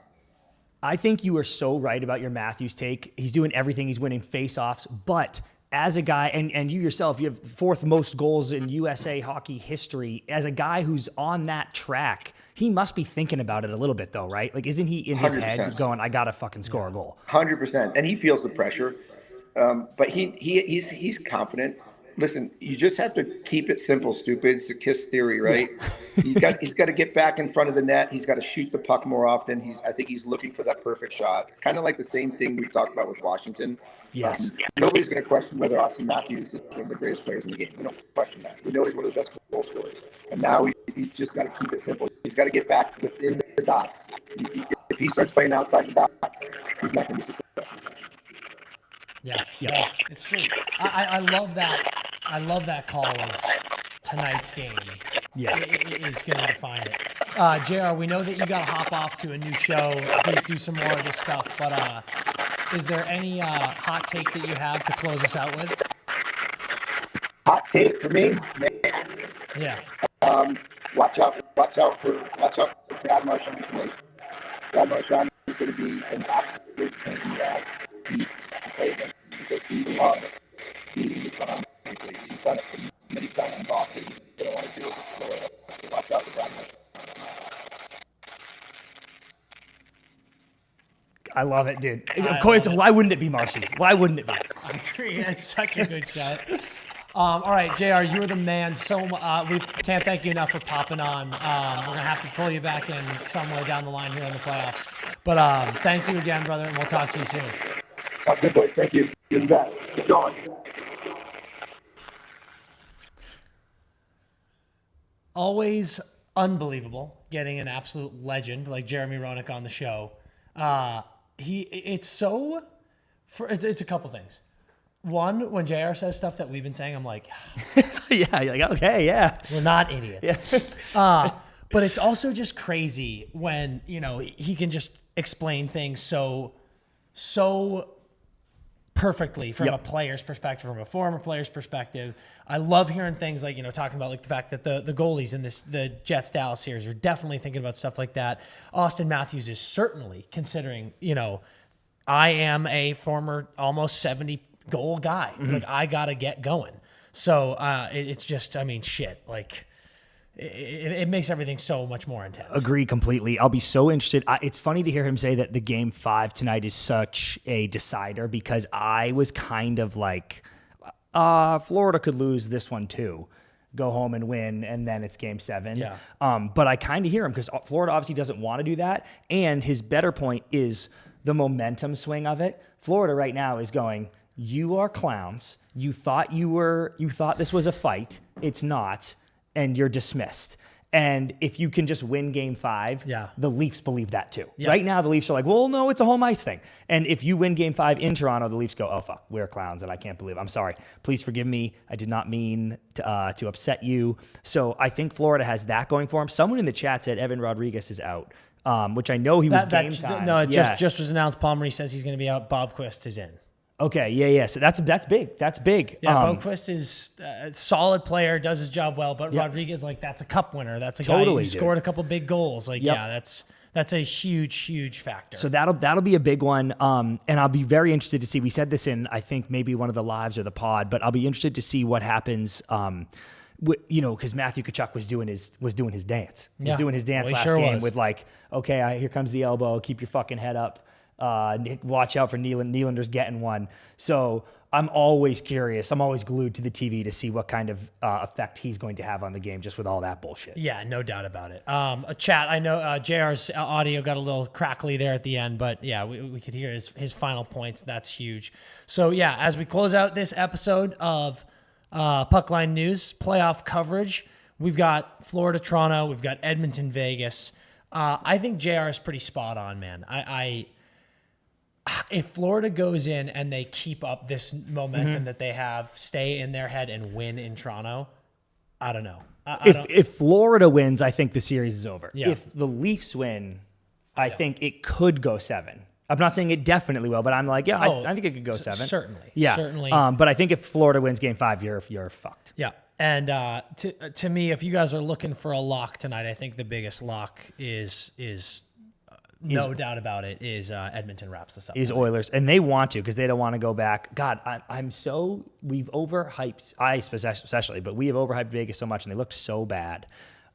I think you are so right about your Matthews take. He's doing everything. He's winning faceoffs, but as a guy, and you yourself, you have 4th most goals in USA hockey history. As a guy who's on that track, he must be thinking about it a little bit, though, right? Like, isn't he in his 100%. Head going, I got to fucking score a goal? 100%. And he feels the pressure. But he's confident. Listen, you just have to keep it simple, stupid. It's the KISS theory, right? Yeah. He's got to get back in front of the net. He's got to shoot the puck more often. I think he's looking for that perfect shot. Kind of like the same thing we talked about with Washington. Yes. Nobody's going to question whether Austin Matthews is one of the greatest players in the game. We don't question that. We know he's one of the best goal scorers. And now he's just got to keep it simple. He's got to get back within the dots. If he starts playing outside the dots, he's not going to be successful. Yeah, it's true. I love that. I love that call of tonight's game. Yeah, is going to define it. JR, we know that you got to hop off to a new show, do some more of this stuff. But is there any hot take that you have to close us out with? Hot take for me, man. Yeah. Watch out for Brad Marchand tonight. Brad Marchand is going to be an absolute pain in the ass. He's playing because he loves beating the Toronto Maple Leafs. He's done it for many times in Boston. They don't want to do it with Florida. So watch out for Brad Marchand. I love it, dude. Of course, why wouldn't it be Marcy? Why wouldn't it be? I agree. It's such a good shout. All right, JR, you were the man. So we can't thank you enough for popping on. We're going to have to pull you back in somewhere down the line here in the playoffs. But thank you again, brother, and we'll talk to you soon. Good, boys. Thank you. You're the best. Keep going. Always unbelievable getting an absolute legend like Jeremy Roenick on the show. It's a couple things. One, when JR says stuff that we've been saying, I'm like, yeah, you're like, okay, yeah. We're not idiots. Yeah. But it's also just crazy when, he can just explain things so perfectly from a player's perspective, from a former player's perspective. I love hearing things like, talking about like the fact that the goalies in the Jets-Dallas series are definitely thinking about stuff like that. Austin Matthews is certainly considering, I am a former almost 70 goal guy. Mm-hmm. Like, I got to get going. So it's just, shit. Like, it makes everything so much more intense. Agree completely. I'll be so interested. It's funny to hear him say that the Game 5 tonight is such a decider, because I was kind of like, Florida could lose this one too. Go home and win, and then it's Game 7. Yeah. But I kind of hear him, because Florida obviously doesn't want to do that. And his better point is the momentum swing of it. Florida right now is going, you are clowns. You thought this was a fight. It's not. And you're dismissed. And if you can just win Game 5, the Leafs believe that too. Yeah. Right now, the Leafs are like, well, no, it's a home ice thing. And if you win Game 5 in Toronto, the Leafs go, oh, fuck, we're clowns, and I can't believe it. I'm sorry. Please forgive me. I did not mean to upset you. So I think Florida has that going for him. Someone in the chat said Evan Rodriguez is out, which I know he was game time. No, it just was announced. Paul Marie says he's going to be out. Bob Quist is in. Okay, yeah. So that's big. That's big. Yeah, Boquist is a solid player, does his job well, but Rodriguez, like, that's a cup winner. That's a guy who scored a couple big goals. Like, that's That's a huge factor. So that'll be a big one. And I'll be very interested to see. We said this in, I think, maybe one of the lives or the pod, but I'll be interested to see what happens. Because Matthew Tkachuk was doing his dance. He was doing his dance last game with like, okay, here comes the elbow. Keep your fucking head up. Watch out for Nylander's getting one. So I'm always curious. I'm always glued to the TV to see what kind of effect he's going to have on the game just with all that bullshit. Yeah, no doubt about it. A chat, I know JR's audio got a little crackly there at the end, but yeah, we could hear his final points. That's huge. So yeah, as we close out this episode of Puckline News, playoff coverage, we've got Florida, Toronto, we've got Edmonton, Vegas. I think JR is pretty spot on, man. If Florida goes in and they keep up this momentum that they have, stay in their head and win in Toronto, I don't know. If Florida wins, I think the series is over. Yeah. If the Leafs win, I think it could go 7. I'm not saying it definitely will, but I'm like, I think it could go 7. Certainly. Yeah. Certainly. But I think if Florida wins Game 5, you're fucked. Yeah. And to me, if you guys are looking for a lock tonight, I think the biggest lock is no doubt about it, is Edmonton wraps this up. Is tonight. Oilers. And they want to because they don't want to go back. God, we've overhyped, I especially, but we have overhyped Vegas so much and they looked so bad.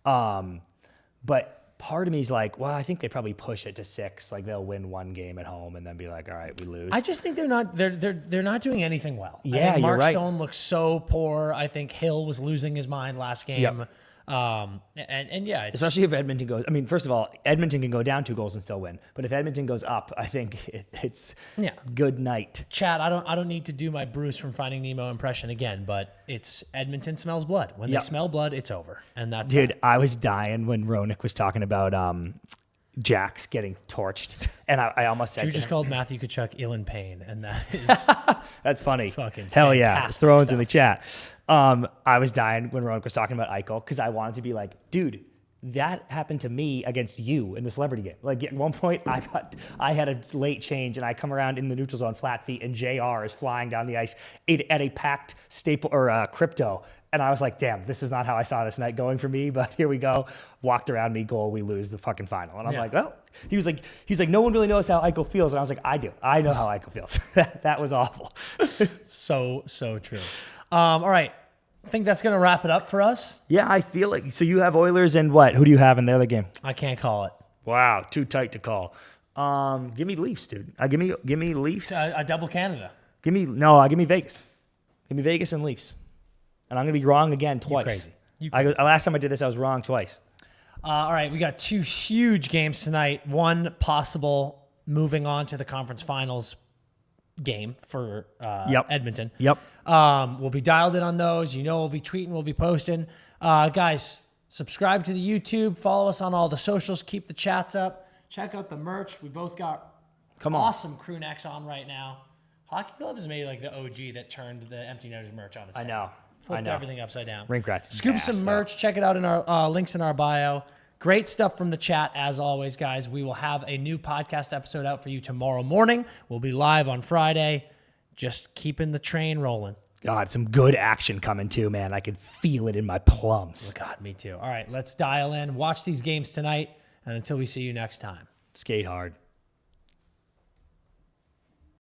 But part of me is like, well, I think they probably push it to 6. Like they'll win one game at home and then be like, all right, we lose. I just think they're not doing anything well. Yeah, I think Mark you're right. Stone looks so poor. I think Hill was losing his mind last game. Yep. And yeah, especially if Edmonton goes. I mean, first of all, Edmonton can go down 2 goals and still win. But if Edmonton goes up, I think it's good night. Chad, I don't need to do my Bruce from Finding Nemo impression again, but it's Edmonton smells blood. When they smell blood, it's over, and that's dude. I was dying when Roenick was talking about Jax getting torched, and I almost said you just called Matthew Tkachuk ill in pain, and that is that's funny. Fucking hell yeah, fantastic throw stuff. into the chat. I was dying when Roenick was talking about Eichel because I wanted to be like, dude, that happened to me against you in the celebrity game. Like at one point, I had a late change and I come around in the neutral zone flat feet and JR is flying down the ice at a packed Staple or Crypto. And I was like, damn, this is not how I saw this night going for me, but here we go. Walked around me, goal, we lose the fucking final. And I'm like, well, he's like, no one really knows how Eichel feels. And I was like, I do. I know how Eichel feels. That was awful. So true. All right. I think that's going to wrap it up for us. Yeah, I feel like. So you have Oilers and what? Who do you have in the other game? I can't call it. Wow, too tight to call. Give me Leafs, dude. Give me Leafs. A double Canada. Give me Vegas. Give me Vegas and Leafs. And I'm going to be wrong again twice. You crazy. Last time I did this, I was wrong twice. All right, we got 2 huge games tonight. One possible moving on to the conference finals game for Edmonton. Yep. We'll be dialed in on those. We'll be tweeting, we'll be posting. Guys, subscribe to the YouTube. Follow us on all the socials. Keep the chats up. Check out the merch. We both got awesome crew necks on right now. Hockey Club is maybe like the OG that turned the Empty Netters merch on its head. I know. Flipped everything upside down. Rink Rats. Scoop some merch. Check it out in our links in our bio. Great stuff from the chat, as always, guys. We will have a new podcast episode out for you tomorrow morning. We'll be live on Friday. Just keeping the train rolling. God, some good action coming too, man. I can feel it in my plums. God, me too. All right, let's dial in. Watch these games tonight. And until we see you next time. Skate hard.